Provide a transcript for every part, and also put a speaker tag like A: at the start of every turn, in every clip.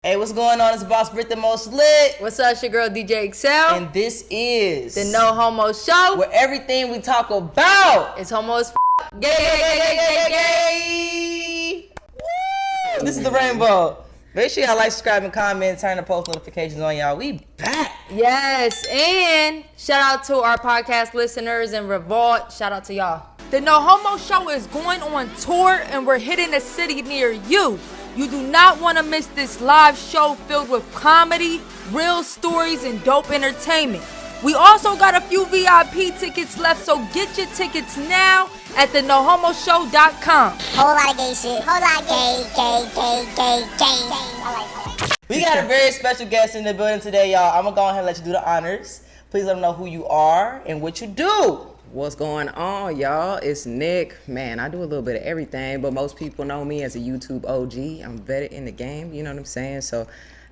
A: Hey, what's going on? It's Boss Britt, the most lit.
B: What's up, it's your girl DJ eXeL.
A: And this is
B: the No Homo Show,
A: where everything we talk about
B: is homo as
A: gay, gay, gay. Woo! This is the Rainbow. Make sure y'all like, subscribe, and comment. Turn the post notifications on, y'all. We back.
B: Yes, and shout out to our podcast listeners and Revolt. Shout out to y'all. The No Homo Show is going on tour, and we're hitting a city near you. You do not want to miss this live show filled with comedy, real stories, and dope entertainment. We also got a few VIP tickets left, so get your tickets now at thenohomoshow.com.
C: Whole lot of gay shit. Whole lot of gay. I like that.
A: We got a very special guest in the building today, y'all. I'm going to go ahead and let you do the honors. Please let them know who you are and what you do.
D: What's going on, y'all? It's Nick. Man, I do a little bit of everything, but most people know me as a YouTube OG. I'm vetted in the game, you know what I'm saying? So,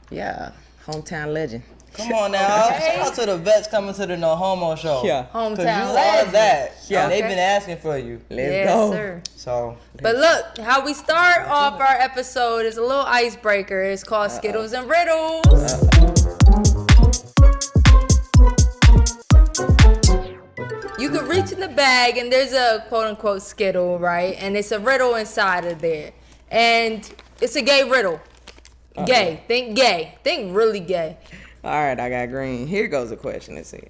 D: yeah, hometown legend.
A: Come on now. Shout out to the vets coming to the No Homo Show.
D: Yeah.
B: Hometown
A: you
B: legend.
A: are that.
D: Yeah.
A: And they've been asking for you.
D: Let's go.
B: Sir.
A: So.
B: But look, how we start off our episode is a little icebreaker. It's called Skittles and Riddles. You can reach in the bag and there's a quote-unquote Skittle, right? And it's a riddle inside of there. And it's a gay riddle. Gay. Think gay. Think really gay.
D: All right, I got green. Here goes a question. Let's see.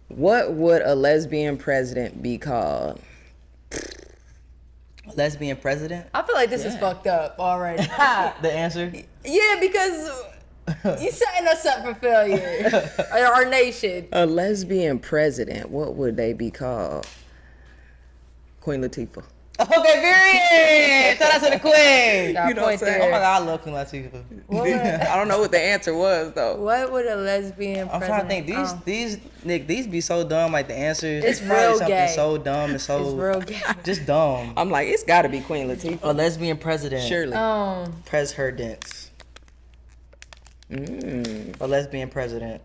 D: What would a lesbian president be called?
A: Lesbian president?
B: I feel like this is fucked up already.
A: The answer?
B: Yeah, because you setting us up for failure. Our nation.
D: A lesbian president, what would they be called? Queen Latifah.
A: Okay, period. Shout out to the queen.
B: Got
D: You know
B: point
D: what I'm saying?
A: Oh my
B: there.
A: God, I love Queen Latifah.
B: What would,
D: I don't know what the answer was, though.
B: what would a lesbian
A: I'm
B: president?
A: trying to think. These Nick, these be so dumb. Like the answers.
B: It's
A: probably
B: real
A: something
B: gay.
A: so dumb and so
B: It's real gay.
A: just dumb.
D: I'm like, it's got to be Queen Latifah.
A: A lesbian president.
D: Surely.
A: Press her dents. A lesbian president.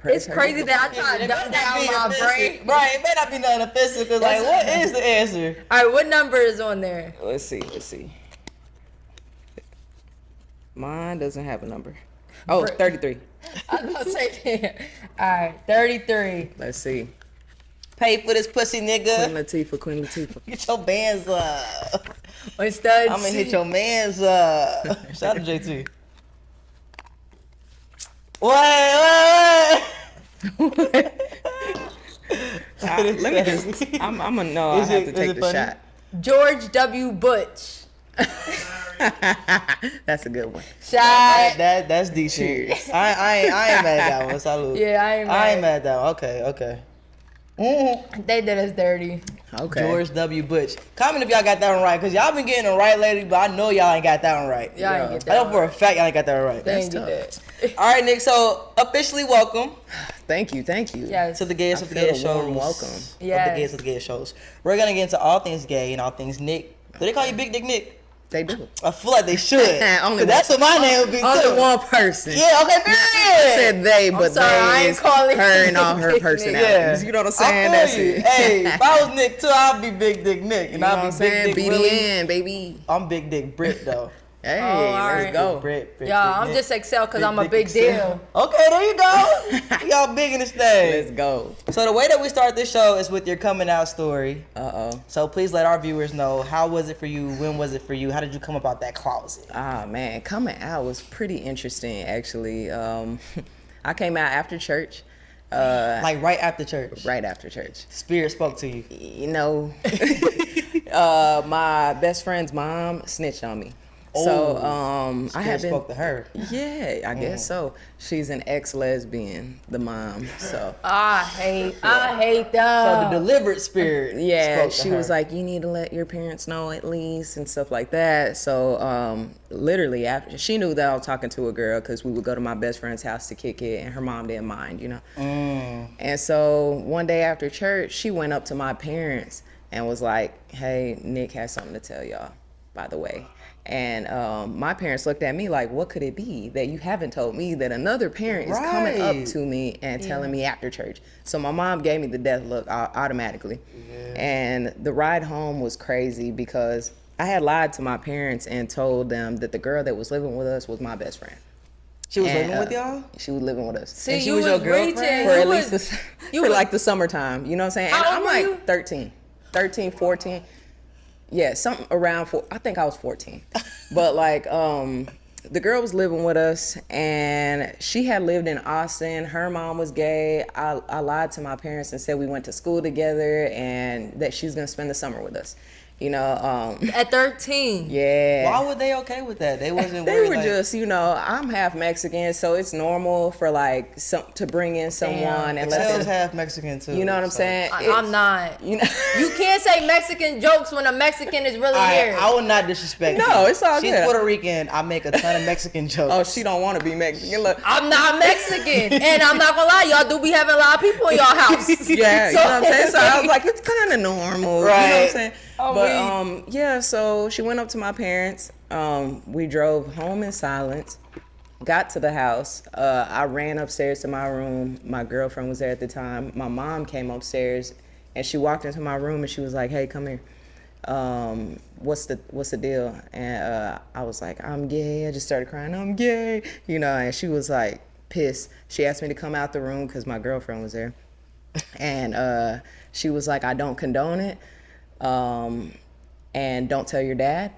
B: It's crazy that I tried to dumb down my brain.
A: Right, it may not be nothing offensive because like, what is the answer?
B: All right, what number is on there?
D: Let's see. Mine doesn't have a number. Oh, 33.
B: I was gonna say, all right, 33.
D: Let's see.
A: Pay for this pussy,
D: Queen
A: nigga.
D: Latifah.
A: Get your bands up.
B: On studs.
A: I'm gonna hit your mans up. Shout out to JT. Wait.
D: Let me just. I'm gonna know. I
A: Is
D: have
A: it-
D: to
A: is
D: take
A: it
D: the
A: funny?
D: shot.
B: George W. Butch.
D: That's a good one.
B: Shot.
A: That's decent.
D: Cheers.
A: I ain't mad at that one. Salute.
B: Yeah, I ain't
A: mad at that one. Okay.
B: They did us dirty.
D: Okay.
A: George W. Butch. Comment if y'all got that one right, because y'all been getting it right lately, but I know y'all ain't got that one right.
B: Y'all ain't get
A: I
B: that
A: know for a fact y'all ain't got that one right.
B: They ain't
D: tough.
B: get that.
A: All right, Nick, so officially welcome
D: Thank you.
B: Yes.
A: to the Gayest
D: I
A: of the
D: feel
A: Gayest
D: a warm
A: shows.
D: welcome.
A: Of the
B: Yes.
A: Gayest of the Gayest shows. We're going to get into all things gay and all things Nick. Do they call you Big Dick Nick?
D: They do.
A: I feel like they should.
D: Only
A: 'Cause that's what my name would be too.
D: Only one person.
A: Yeah, okay, period.
D: I said they, but
B: sorry, I
D: they
B: ain't
D: is
B: calling
D: her
B: you
D: and all her
B: Big Nick.
D: personalities. You know what I'm saying?
A: I
D: That's
A: feel you.
D: it.
A: Hey, if I was Nick too, I'd be Big Dick Nick.
D: You
A: And
D: know what
A: I'd
D: I'm
A: be
D: saying?
A: Big Dick Willie.
D: BDN, baby.
A: I'm Big Dick Britt, though.
D: Hey,
B: all
D: let's
B: right.
D: go.
A: Britt,
B: Y'all, I'm
A: Nick.
B: just eXeL because
A: Big
B: I'm a
A: Dick
B: big
A: Excel.
B: deal.
A: Okay, there you go. Y'all big in this
D: Let's
A: thing.
D: go.
A: So the way that we start this show is with your coming out story.
D: Uh-oh.
A: So please let our viewers know, how was it for you? When was it for you? How did you come about that closet?
D: Ah, man, coming out was pretty interesting, actually. I came out after church.
A: Like right after church.
D: Right after church.
A: Spirit spoke to you.
D: You know, my best friend's mom snitched on me. So I
A: Spirit
D: have been.
A: spoke to her.
D: Yeah, I guess so. She's an ex-lesbian, the mom. So
B: I hate
A: So
B: them.
A: the deliberate spirit.
D: yeah,
A: spoke to
D: she
A: her.
D: was like, you need to let your parents know at least and stuff like that. So literally after she knew that I was talking to a girl, because we would go to my best friend's house to kick it, and her mom didn't mind, you know. And so one day after church, she went up to my parents and was like, hey, Nick has something to tell y'all, by the way. And my parents looked at me like, what could it be that you haven't told me that another parent is coming
A: Right.
D: up to me and telling me after church? So my mom gave me the death look automatically. And the ride home was crazy because I had lied to my parents and told them that the girl that was living with us was my best friend.
A: She was
D: And,
A: living with y'all?
D: She was living with us.
B: See,
A: And she
B: you
A: was your
B: was
A: girlfriend?
B: reaching.
D: For
B: You
D: at
B: was-
D: least
B: you
D: for
B: was-
D: like the summertime, you know what I'm saying? And
B: How
D: I'm
B: old were
D: like
B: you?
D: 13, 14. Yeah, something around I think I was 14. But like the girl was living with us and she had lived in Austin. Her mom was gay. I lied to my parents and said we went to school together and that she was gonna spend the summer with us. You know,
B: At 13.
D: yeah.
A: Why were they okay with that? They wasn't
D: They
A: worried,
D: were
A: like,
D: just, you know, I'm half Mexican, so it's normal for like to bring in someone and let
A: eXeL's
D: them,
A: half Mexican too.
D: you know what I'm
A: so.
D: saying?
B: I'm not.
D: You know,
B: You can't say Mexican jokes when a Mexican is really
A: All right,
B: here.
A: I will not disrespect you.
D: No, it's all
A: She's
D: good.
A: Puerto Rican. I make a ton of Mexican jokes.
D: oh, she don't want to be Mexican. Look,
B: I'm not Mexican, and I'm not gonna lie, y'all do be having a lot of people in y'all house.
D: yeah, you know what I'm saying? So I was like, it's kind of normal, you know what I'm
A: Right.
D: saying?
B: Oh,
D: But yeah, so she went up to my parents. We drove home in silence. Got to the house. I ran upstairs to my room. My girlfriend was there at the time. My mom came upstairs, and she walked into my room and she was like, "Hey, come here. What's the deal?" And I was like, "I'm gay." I just started crying. "I'm gay," you know. And she was like pissed. She asked me to come out the room because my girlfriend was there, and she was like, "I don't condone it, and don't tell your dad,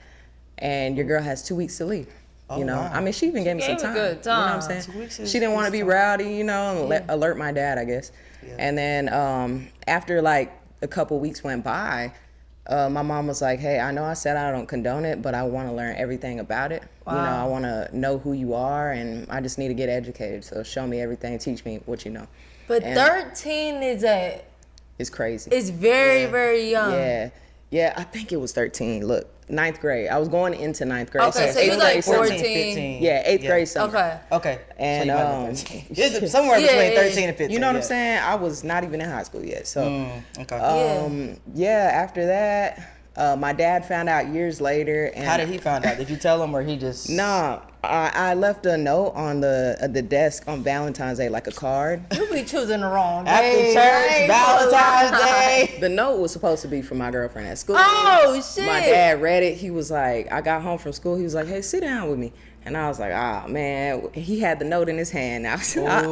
D: and your girl has 2 weeks to leave." You know,
A: wow.
D: I mean, she even gave me some
B: Gave a
D: time.
B: good
D: You know what I'm
B: time.
D: saying?
A: 2 weeks is-
D: She didn't want to be rowdy, you know, and alert my dad, I guess. And then after like a couple weeks went by, my mom was like, "Hey, I know I said I don't condone it, but I want to learn everything about it. You know, I want to know who you are, and I just need to get educated. So show me everything, teach me what you know."
B: But
D: And
B: 13
D: it's crazy.
B: is very, very young.
D: Yeah, I think it was 13. Look, 9th grade. I was going into 9th grade.
B: Okay, so you was like
D: 14.
B: 14.
A: 15.
D: Yeah, 8th grade summer.
B: Okay.
A: Okay.
D: And,
A: so you might have been 13. It's somewhere
B: Yeah,
A: between
B: yeah,
A: 13 and 15.
D: You know what
A: yeah.
D: I'm saying? I was not even in high school yet. So,
A: Okay.
D: yeah, after that, my dad found out years later. And
A: How did he find out? Did you tell him or he just?
D: Nah, I left a note on the desk on Valentine's Day, like a card.
B: You be choosing the wrong day.
A: After church, Valentine's Day.
D: The note was supposed to be for my girlfriend at school.
B: Oh, shit.
D: My dad read it. He was like, I got home from school. He was like, "Hey, sit down with me." And I was like, "Ah, man." He had the note in his hand. I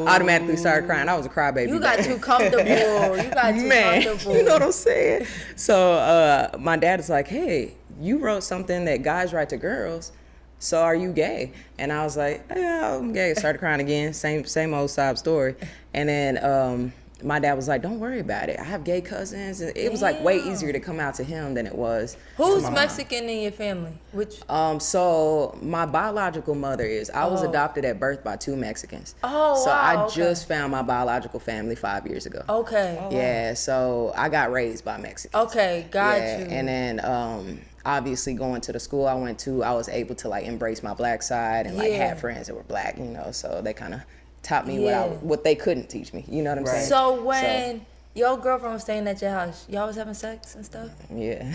D: automatically started crying. I was a crybaby.
B: You got too comfortable. You got too
D: Man,
B: comfortable.
D: you know what I'm saying? So my dad is like, "Hey, you wrote something that guys write to girls. So are you gay?" And I was like, "Yeah, I'm gay." Started crying again. Same old sob story. And then my dad was like, "Don't worry about it. I have gay cousins." And it was like way easier to come out to him than it was.
B: Who's Mexican in your family? Which?
D: So my biological mother is. I was adopted at birth by 2 Mexicans.
B: Oh,
D: So
B: wow,
D: I
B: okay.
D: just found my biological family 5 years ago.
B: Okay.
D: Yeah, so I got raised by Mexicans.
B: Okay, got
D: Yeah,
B: you.
D: and then obviously going to the school I went to, I was able to like embrace my black side and like
B: Yeah.
D: have friends that were black, you know. So they kind of taught me
B: Yeah.
D: what they couldn't teach me. You know what I'm saying?
B: So when your girlfriend was staying at your house, y'all was having sex and stuff?
D: Yeah.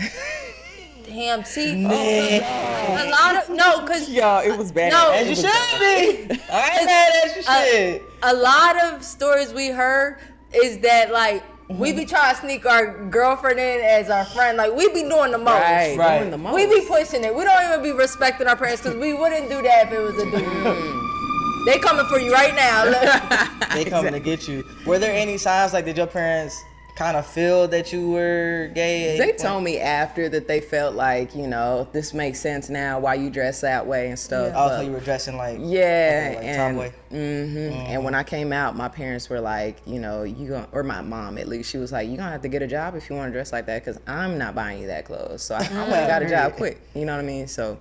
B: Damn, see, a lot of cause
D: Y'all, it was bad.
B: No.
A: As you should be. I ain't mad as you should.
B: a lot of stories we heard is that like we be trying to sneak our girlfriend in as our friend. Like we be doing the most.
D: Right,
A: Right.
D: doing the most.
B: We be pushing it. We don't even be respecting our parents because we wouldn't do that if it was a dude. They coming for you right now. Look.
A: They coming to get you. Were there any signs like did your parents kind of feel that you were gay?
D: They told me after that they felt like, you know, this makes sense now why you dress that way and stuff.
A: Oh,
D: but-
A: so you were dressing like
D: Yeah,
A: like
D: and
A: tomboy.
D: and when I came out, my parents were like, you know, or my mom at least, she was like, "You gonna have to get a job if you want to dress like that, because I'm not buying you that clothes." So I went and got a job quick. You know what I mean? So,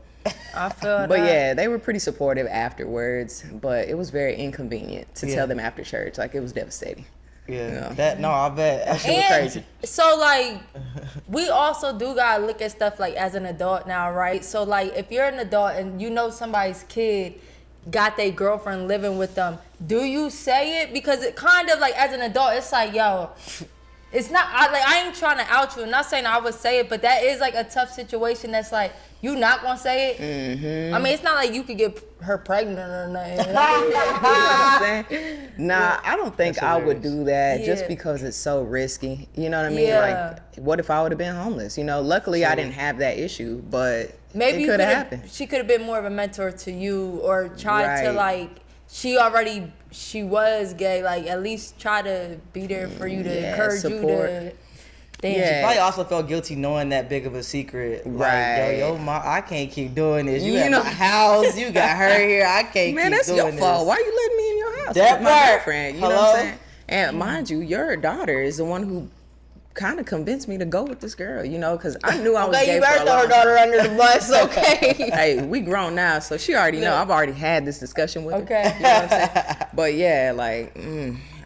B: I feel
D: but yeah, they were pretty supportive afterwards, but it was very inconvenient to
A: Yeah.
D: tell them after church. Like it was devastating.
A: Yeah. That no, I bet. That shit was
B: And
A: crazy.
B: so like we also do gotta look at stuff like as an adult now, right? So like if you're an adult and you know somebody's kid got their girlfriend living with them, do you say it? Because it kind of like as an adult, it's like, yo, it's not, I ain't trying to out you. I'm not saying I would say it, but that is like a tough situation that's like, you not gonna say it. Mm-hmm. I mean, it's not like you could get her pregnant or nothing. You know what
D: I'm saying? Nah, I don't think I would do that just because it's so risky. You know what I mean?
B: Yeah.
D: Like, what if I would have been homeless? You know, luckily I didn't have that issue, but
B: maybe
D: it could have happened.
B: She could have been more of a mentor to you, or tried to like, she was gay, like at least try to be there for you to encourage
D: support.
B: you to.
A: She probably also felt guilty knowing that big of a secret.
D: Right.
A: Like, yo, mom, I can't keep doing this. You at my house, you got her here. I can't keep doing this.
D: Man, that's your fault. Why you letting me in your house?
A: That
D: my
A: part.
D: girlfriend. You know what I'm saying? And mind you, your daughter is the one who kind of convinced me to go with this girl, you know, because I knew I was gay
B: you better throw her daughter under the bus, okay?
D: Hey, we grown now, so she already know. I've already had this discussion with her.
B: Okay.
D: You know what I'm saying? But yeah, like,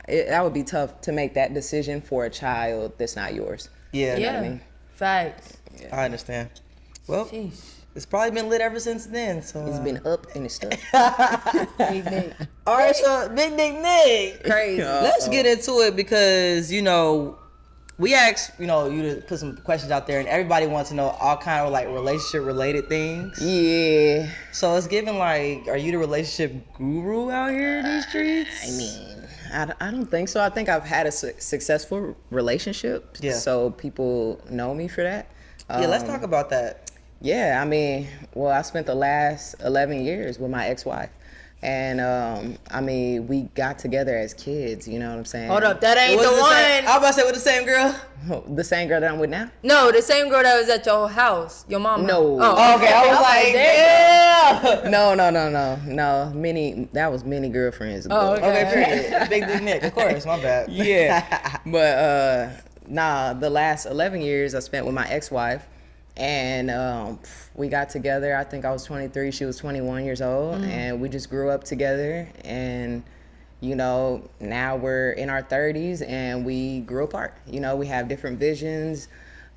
D: that would be tough to make that decision for a child that's not yours.
A: Yeah.
D: You know what I mean?
B: Facts.
A: Yeah. I understand. Well,
B: Sheesh.
A: it's probably been lit ever since then. So
D: It's been up and it's stuck.
B: Big Nick.
A: all right, so Big Dick Nick.
B: Crazy.
A: Let's get into it because, you know, we asked, you know, you to put some questions out there and everybody wants to know all kind of like relationship related things.
D: Yeah.
A: So it's given like, are you the relationship guru out here in these streets?
D: I mean, I don't think so. I think I've had a successful relationship.
A: Yeah.
D: So people know me for that.
A: Yeah, let's talk about that.
D: Yeah, I mean, well, I spent the last 11 years with my ex-wife. And, I mean, we got together as kids, you know what I'm saying?
B: Hold up, that ain't
A: Was
B: the
A: it
B: one.
A: I was about to say with the same girl.
D: The same girl that I'm with now?
B: No, the same girl that was at your house, your mama.
D: No.
B: Oh,
A: Okay, I was like, yeah.
D: No. That was many girlfriends ago.
B: Oh, okay.
A: Okay, period. Big Dick Nick, of course, my bad.
D: Yeah. But, the last 11 years I spent with my ex-wife. And we got together. I think I was 23, she was 21 years old, and we just grew up together. And you know, now we're in our 30s and we grew apart. You know, we have different visions.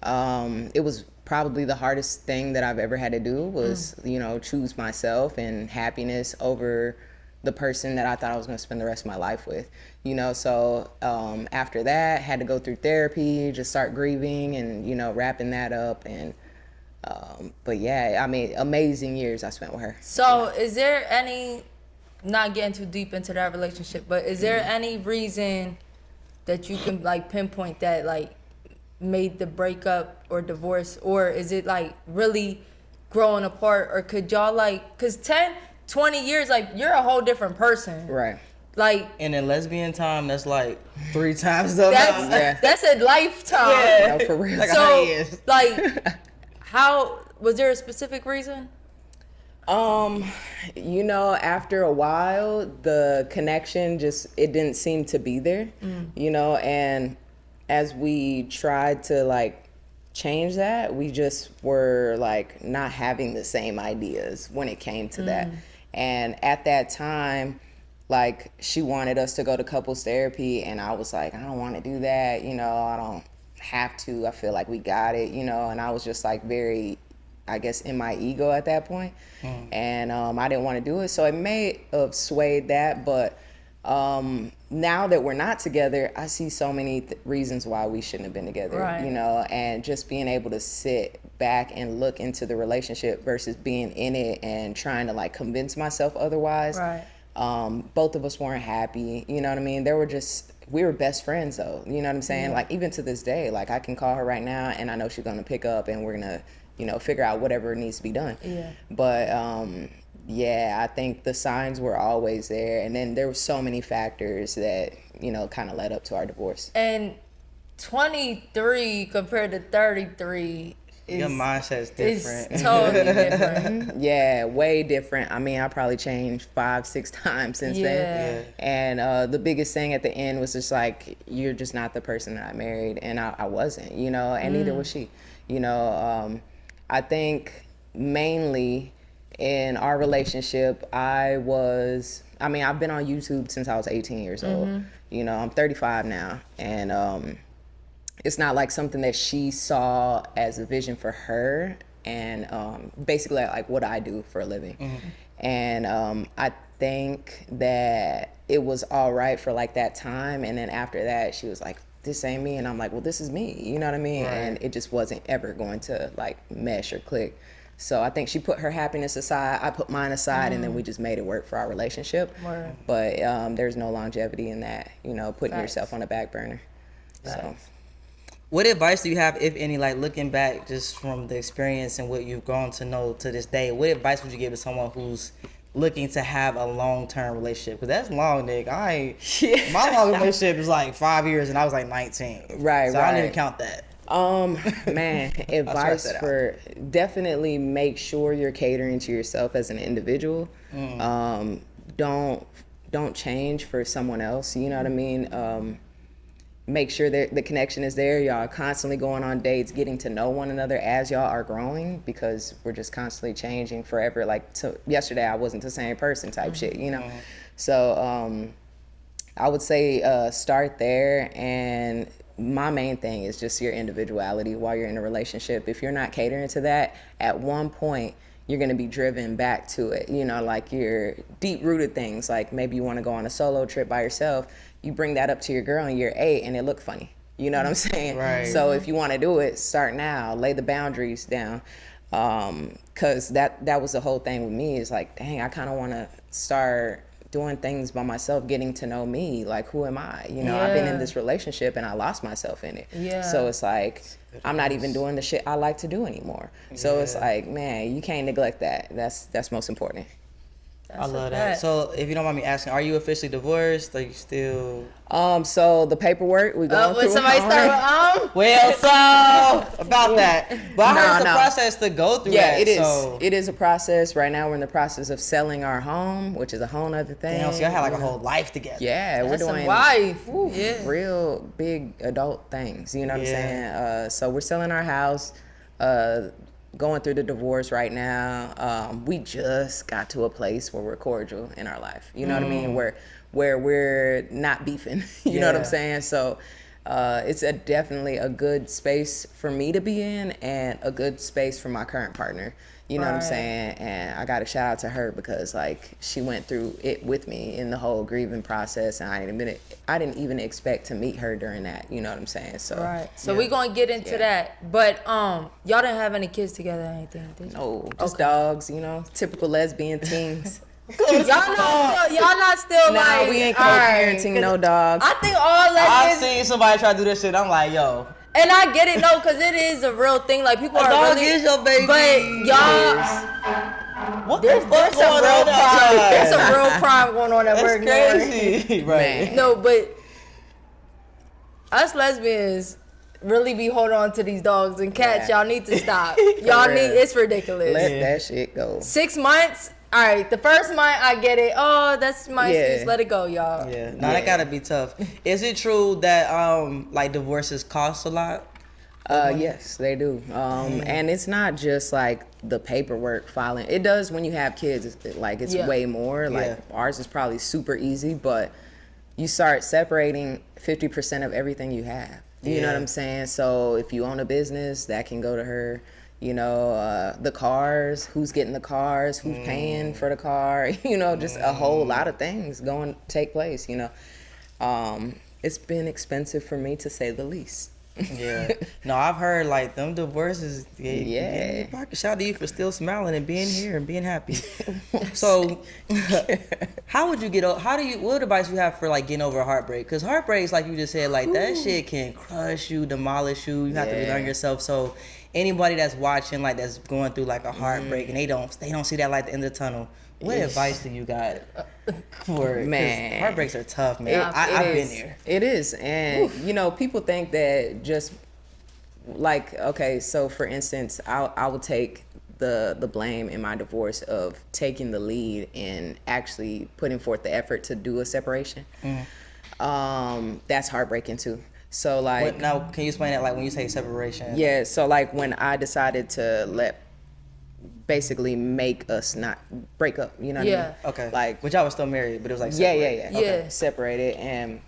D: It was probably the hardest thing that I've ever had to do was, you know, choose myself and happiness over the person that I thought I was going to spend the rest of my life with. You know, so after that, had to go through therapy, just start grieving and, you know, wrapping that up. And but yeah, I mean, amazing years I spent with her.
B: So is there any, not getting too deep into that relationship, but is there any reason that you can like pinpoint that like made the breakup or divorce, or is it like really growing apart, or could y'all like, cause 10, 20 years, like you're a whole different person.
D: Right.
B: Like,
A: And in lesbian time, that's like 3 times the
B: that's
A: amount.
B: that's a lifetime.
A: Yeah.
D: No, for real.
A: Like
B: So
A: 100 years.
B: like, how was there a specific reason?
D: You know, after a while, the connection just, it didn't seem to be there, you know, and as we tried to like change that, we just were like not having the same ideas when it came to that. And at that time, like she wanted us to go to couples therapy and I was like, I don't want to do that, you know, I don't have to, I feel like we got it, you know, and I was just like very, I guess, in my ego at that point. And I didn't want to do it. So it may have swayed that, but now that we're not together, I see so many reasons why we shouldn't have been together,
B: Right.
D: you know, and just being able to sit back and look into the relationship versus being in it and trying to like convince myself otherwise.
B: Right.
D: Both of us weren't happy, you know what I mean? We were best friends though, you know what I'm saying? Like even to this day, like I can call her right now and I know she's gonna pick up and we're gonna, you know, figure out whatever needs to be done.
B: Yeah.
D: But yeah, I think the signs were always there, and then there were so many factors that, you know, kind of led up to our divorce.
B: And 23 compared to 33 is,
A: Your mindset's different.
B: is totally different.
D: Yeah, way different. I mean, I probably changed 5-6 times since then. And the biggest thing at the end was just like, you're just not the person that I married, and I wasn't, you know, and neither was she. You know, I think mainly in our relationship, I've been on YouTube since I was 18 years old. You know, I'm 35 now, and it's not like something that she saw as a vision for her, and basically like what I do for a living. And I think that it was all right for like that time, and then after that she was like, this ain't me, and I'm like, well, this is me, you know what I mean?
A: Right.
D: And it just wasn't ever going to like mesh or click. So I think she put her happiness aside, I put mine aside, and then we just made it work for our relationship.
B: Word.
D: But there's no longevity in that, you know, putting
B: Facts.
D: yourself on the back burner. So
A: What advice do you have, if any, like looking back just from the experience and what you've grown to know to this day, what advice would you give to someone who's looking to have a long-term relationship? Because that's long, Nick. My long relationship is like 5 years and I was like 19.
D: Right,
A: so I don't
D: right.
A: even count that.
D: Man, advice
A: that out.
D: for definitely make sure you're catering to yourself as an individual. Don't change for someone else, you know what I mean? Make sure that the connection is there. Y'all are constantly going on dates, getting to know one another as y'all are growing, because we're just constantly changing forever. Like yesterday, I wasn't the same person type shit, you know? So I would say start there. And my main thing is just your individuality while you're in a relationship. If you're not catering to that, at one point, you're going to be driven back to it, you know, like your deep-rooted things, like maybe you want to go on a solo trip by yourself. You bring that up to your girl in year 8 and it looked funny. You know what I'm saying?
A: Right.
D: So if you want to do it, start now. Lay the boundaries down. Because that was the whole thing with me, is like, dang, I kind of want to start doing things by myself, getting to know me. Like, who am I? You know, I've been in this relationship and I lost myself in it.
B: Yeah.
D: So it's like, I'm not even doing the shit I like to do anymore. So it's like, man, you can't neglect that. That's most important.
A: I love that. So if you don't mind me asking, are you officially divorced? Are you still...
D: So the paperwork, we going through
B: When somebody
D: it.
B: start with
A: Well, so about that. But I heard it's a process to go through
D: Yeah,
A: that.
D: it is.
A: So.
D: It is a process. Right now we're in the process of selling our home, which is a whole nother thing.
A: Damn, so y'all had like a
D: you know?
A: whole life together.
D: Yeah,
B: That's
D: we're
B: some
D: doing
B: wife. Yeah.
D: real big adult things. You know what I'm saying? So we're selling our house, going through the divorce right now. We just got to a place where we're cordial in our life. You know what I mean? Where we're not beefing. You know what I'm saying? So it's definitely a good space for me to be in, and a good space for my current partner. You know what I'm saying? And I got to shout out to her, because like she went through it with me in the whole grieving process, and I didn't even expect to meet her during that. You know what I'm saying? So
B: Right. So we're going to get into that. But y'all didn't have any kids together or anything, did you?
D: no, just dogs. You know, typical lesbian things.
B: Y'all not still
D: Nah,
B: like...
D: we ain't
B: all right,
D: co-parenting
B: 'cause
D: no dogs.
B: I think all
A: I've
B: lesbians...
A: seen somebody try to do this shit. I'm like, yo.
B: And I get it, no, because it is a real thing. Like, people are
A: dog
B: really...
A: is your baby.
B: But y'all...
A: What
B: There's
A: the fuck
B: some real
A: going on
B: crime.
A: outside?
B: There's some real crime going on at work.
A: That's crazy. Right.
D: Man.
B: No, but us lesbians really be holding on to these dogs and cats.
D: Yeah.
B: Y'all need to stop. Y'all need... It's ridiculous.
D: Let that shit go.
B: 6 months... All right, the first month I get it. Oh, that's my
D: Yeah.
B: excuse. Let it go, y'all.
A: Yeah. No, that gotta be tough. Is it true that like divorces cost a lot?
D: Yes, they do. And it's not just like the paperwork filing. It does when you have kids. It's
B: Yeah.
D: way more. Like ours is probably super easy, but you start separating 50% of everything you have. You know what I'm saying? So if you own a business, that can go to her. You know, the cars, who's getting the cars, who's paying for the car, you know, just a whole lot of things take place, you know. It's been expensive for me, to say the least.
A: Yeah. No, I've heard like them divorces.
D: Yeah.
A: Shout out to you for still smiling and being here and being happy. So, how would you what advice you have for like getting over a heartbreak? Because heartbreaks, like you just said, like that shit can crush you, demolish you. You have to relearn yourself. So, anybody that's watching, like that's going through like a heartbreak and they don't see that light at the end of the tunnel, what advice do you got for it?
D: Man.
A: Heartbreaks are tough, man. I've been there.
D: It is. And, you know, people think that just like, okay, so for instance, I would take the blame in my divorce of taking the lead and actually putting forth the effort to do a separation. That's heartbreaking too. So like...
A: Now, can you explain that, like when you say separation?
D: Yeah, so like when I decided to basically make us not break up, you know what I mean?
A: Okay.
D: Like,
A: which I was still married, but it was like
D: yeah.
A: separated.
D: Okay. Separated. And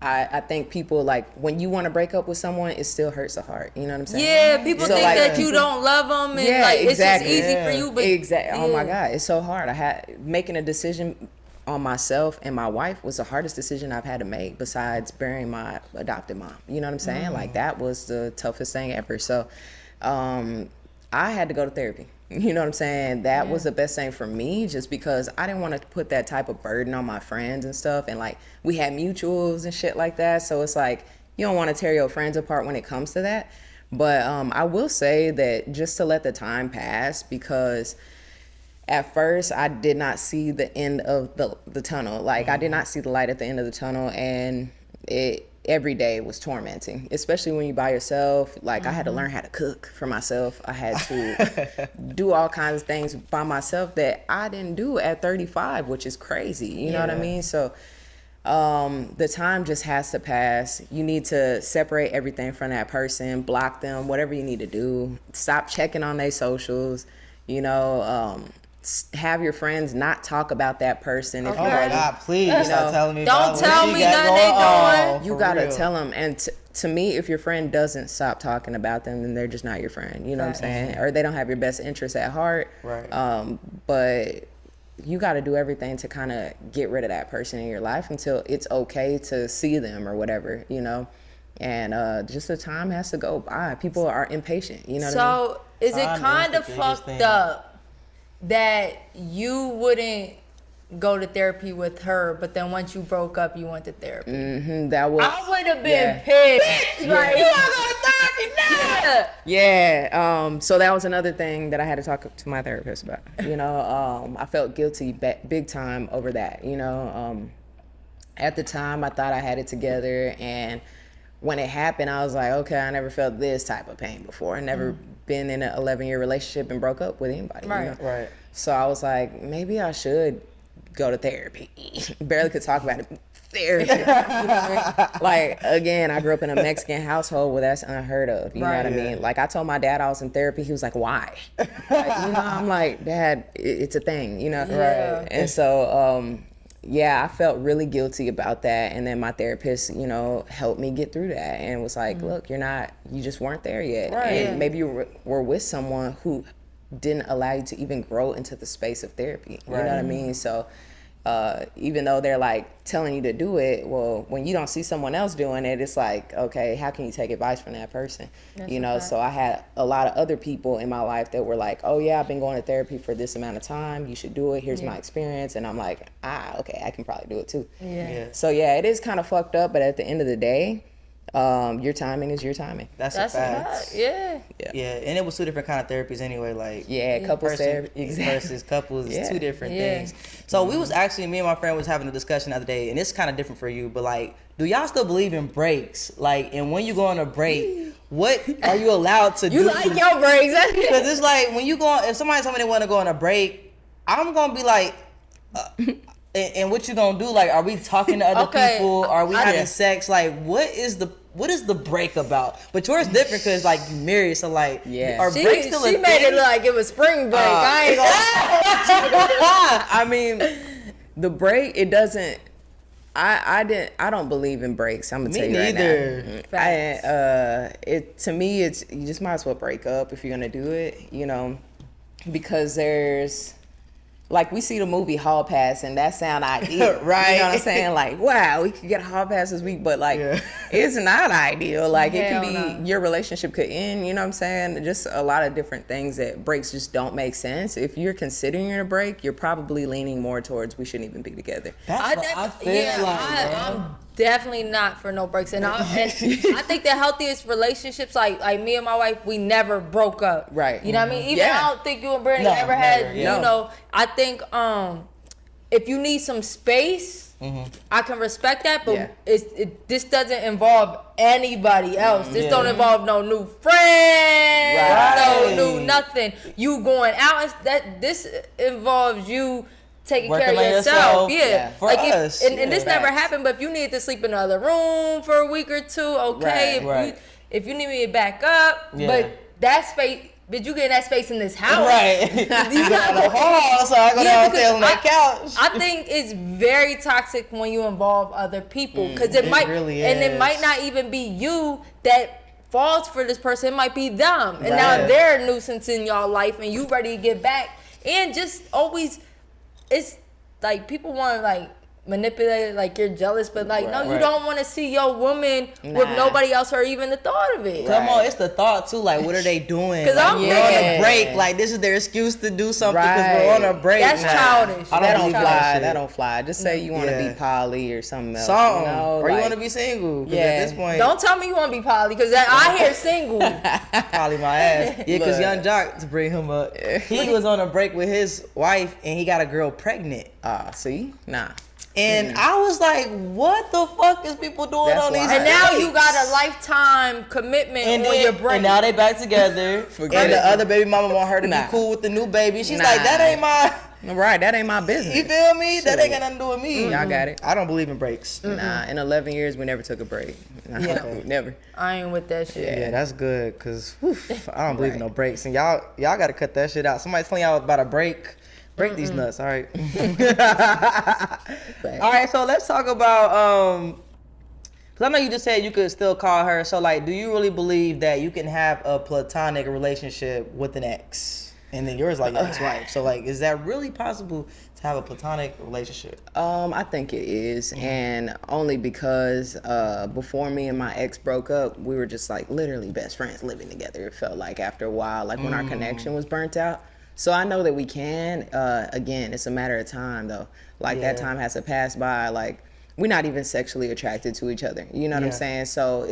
D: I think people, like, when you want to break up with someone, it still hurts the heart. You know what I'm saying?
B: Yeah, people
D: So,
B: think
D: like,
B: that you don't love them, and like it's just easy for you. But
D: Exactly. Oh my God, it's so hard. Making a decision on myself and my wife was the hardest decision I've had to make besides burying my adopted mom. You know what I'm saying? Like that was the toughest thing ever. So I had to go to therapy. You know what I'm saying? That was the best thing for me, just because I didn't want to put that type of burden on my friends and stuff. And like we had mutuals and shit like that. So it's like, you don't want to tear your friends apart when it comes to that. But I will say that just to let the time pass, because at first I did not see the end of the tunnel. Like I did not see the light at the end of the tunnel, and every day was tormenting, especially when you by yourself. Like I had to learn how to cook for myself. I had to do all kinds of things by myself that I didn't do at 35, which is crazy. You know what I mean? So the time just has to pass. You need to separate everything from that person, block them, whatever you need to do. Stop checking on their socials, you know, have your friends not talk about that person. If
A: Oh my God, please stop telling me.
B: Don't tell me nothing they doing.
D: You gotta tell them. And to me, if your friend doesn't stop talking about them, then they're just not your friend. You know what I'm saying? Or they don't have your best interests at heart.
A: Right.
D: But you got to do everything to kind of get rid of that person in your life until it's okay to see them or whatever, you know? And just the time has to go by. People are impatient, you know what I mean?
B: So is it kind of fucked up that you wouldn't go to therapy with her, but then once you broke up, you went to therapy?
D: That was.
B: I would have been pissed. Like, you want to go to therapy now?
D: Yeah. So that was another thing that I had to talk to my therapist about. You know, I felt guilty big time over that. You know, at the time I thought I had it together, and when it happened, I was like, okay, I never felt this type of pain before. I never been in an 11-year relationship and broke up with anybody.
B: Right.
D: You know?
A: Right.
D: So I was like, maybe I should go to therapy. Barely could talk about it. Therapy. You know what I mean? Like, again, I grew up in a Mexican household where that's unheard of. You know what I mean? Like, I told my dad I was in therapy. He was like, why? Like, you know, I'm like, Dad, it's a thing, you know?
B: Yeah.
D: And so, yeah, I felt really guilty about that. And then my therapist, you know, helped me get through that and was like, look, you just weren't there yet.
B: Right.
D: And maybe you were with someone who didn't allow you to even grow into the space of therapy. You know what I mean? So even though they're like telling you to do it, well, when you don't see someone else doing it, it's like, okay, how can you take advice from that person?
B: That's
D: you know, so I had a lot of other people in my life that were like, oh yeah, I've been going to therapy for this amount of time. You should do it. Here's my experience. And I'm like, okay, I can probably do it too.
B: Yeah.
D: So yeah, it is kind of fucked up, but at the end of the day, your timing is your timing.
A: That's
B: a
A: a fact.
B: fact. Yeah.
A: Yeah, and it was two different kind of therapies anyway. Like
D: Couples
A: person
D: therapy
A: versus couples is two different things.
B: Yeah.
A: So we was actually, me and my friend was having a discussion the other day, and it's kind of different for you, but like, do y'all still believe in breaks? Like, and when you go on a break, what are you allowed to do?
B: You like your breaks?
A: Because it's like when you go on, if somebody told me they want to go on a break, I'm gonna be like, and what you gonna do? Like, are we talking to other people? Are we having sex? Like, what is the break about? But yours different because like you married, so like, are breaks still a
B: She
A: thing?
B: made it look like it was spring break. I ain't gonna.
D: I mean, the break, it doesn't. I don't believe in breaks. I'm gonna tell you right now. To me, it's you just might as well break up if you're gonna do it. You know, because there's. Like, we see the movie Hall Pass, and that sound ideal.
A: Right.
D: You know what I'm saying? Like, wow, we could get a Hall Pass this week, but, like, it's not ideal. Like, it can be, your relationship could end, you know what I'm saying? Just a lot of different things that breaks just don't make sense. If you're considering a break, you're probably leaning more towards we shouldn't even be together.
B: I'm definitely not for no breaks. And I think the healthiest relationships, like me and my wife, we never broke up.
D: Right.
B: You know what I mean? Even I don't think you and Brittany ever had, you know, I think if you need some space, I can respect that, but this doesn't involve anybody else. This don't involve no new friends, no new nothing. You going out, this involves you taking care of yourself.
A: For
B: like
A: us.
B: And this never happened, but if you need to sleep in another room for a week or two, okay. If you need me to back up, but that space, did you get that space in this house?
A: Right. You got the hall, so I go downstairs on that couch.
B: I think it's very toxic when you involve other people, because it might
A: really
B: and it might not even be you that falls for this person. It might be them, and now they're a nuisance in y'all life, and you ready to get back. And just always, like people want to like manipulate it, like you're jealous, but like no, you don't want to see your woman with nobody else or even the thought of it.
A: Come on, it's the thought too. Like, what are they doing?
B: Because
A: like,
B: I'm
A: we're on a break. Like, this is their excuse to do something because we're on a break.
B: That's childish.
D: That don't fly. That don't fly. Just say you want to be poly or something else.
A: Or you want to be single. Yeah. At this point,
B: don't tell me you want to be poly because I hear single.
A: Poly my ass. Yeah, because Young Jock, to bring him up, he was on a break with his wife and he got a girl pregnant.
D: See, nah.
A: And I was like, what the fuck is people doing on these
B: And now you got a lifetime commitment on your break.
A: And now they back together. And the other baby mama want her to be cool with the new baby. She's like, that ain't my...
D: Right, that ain't my business.
A: You feel me? That ain't got nothing to do with me.
D: Y'all got it.
A: I don't believe in breaks.
D: Nah, in 11 years, we never took a break. Never.
B: I ain't with that shit.
A: Yeah, that's good, because I don't believe in no breaks. And y'all got to cut that shit out. Somebody's telling y'all about a break. Break these nuts, all right? All right, so let's talk about, because I know you just said you could still call her. So, like, do you really believe that you can have a platonic relationship with an ex? And then yours like your ex-wife. So, like, is that really possible to have a platonic relationship?
D: I think it is. And only because before me and my ex broke up, we were just, like, literally best friends living together. It felt like after a while, like when our connection was burnt out. So I know that we can. Again, it's a matter of time, though. Like, that time has to pass by. Like, we're not even sexually attracted to each other. You know what I'm saying? So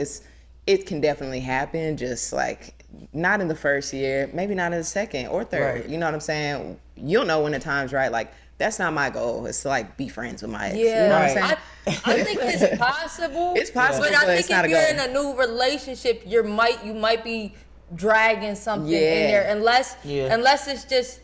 D: it can definitely happen, just, like, not in the first year, maybe not in the second or third. Right. You know what I'm saying? You'll know when the time's right. Like, that's not my goal. It's to, like, be friends with my ex.
B: Yeah.
D: You know what I'm saying?
B: I think it's possible.
D: It's possible,
B: but I think
D: it's not
B: if you're in a new relationship, you might be dragging something in there unless it's just,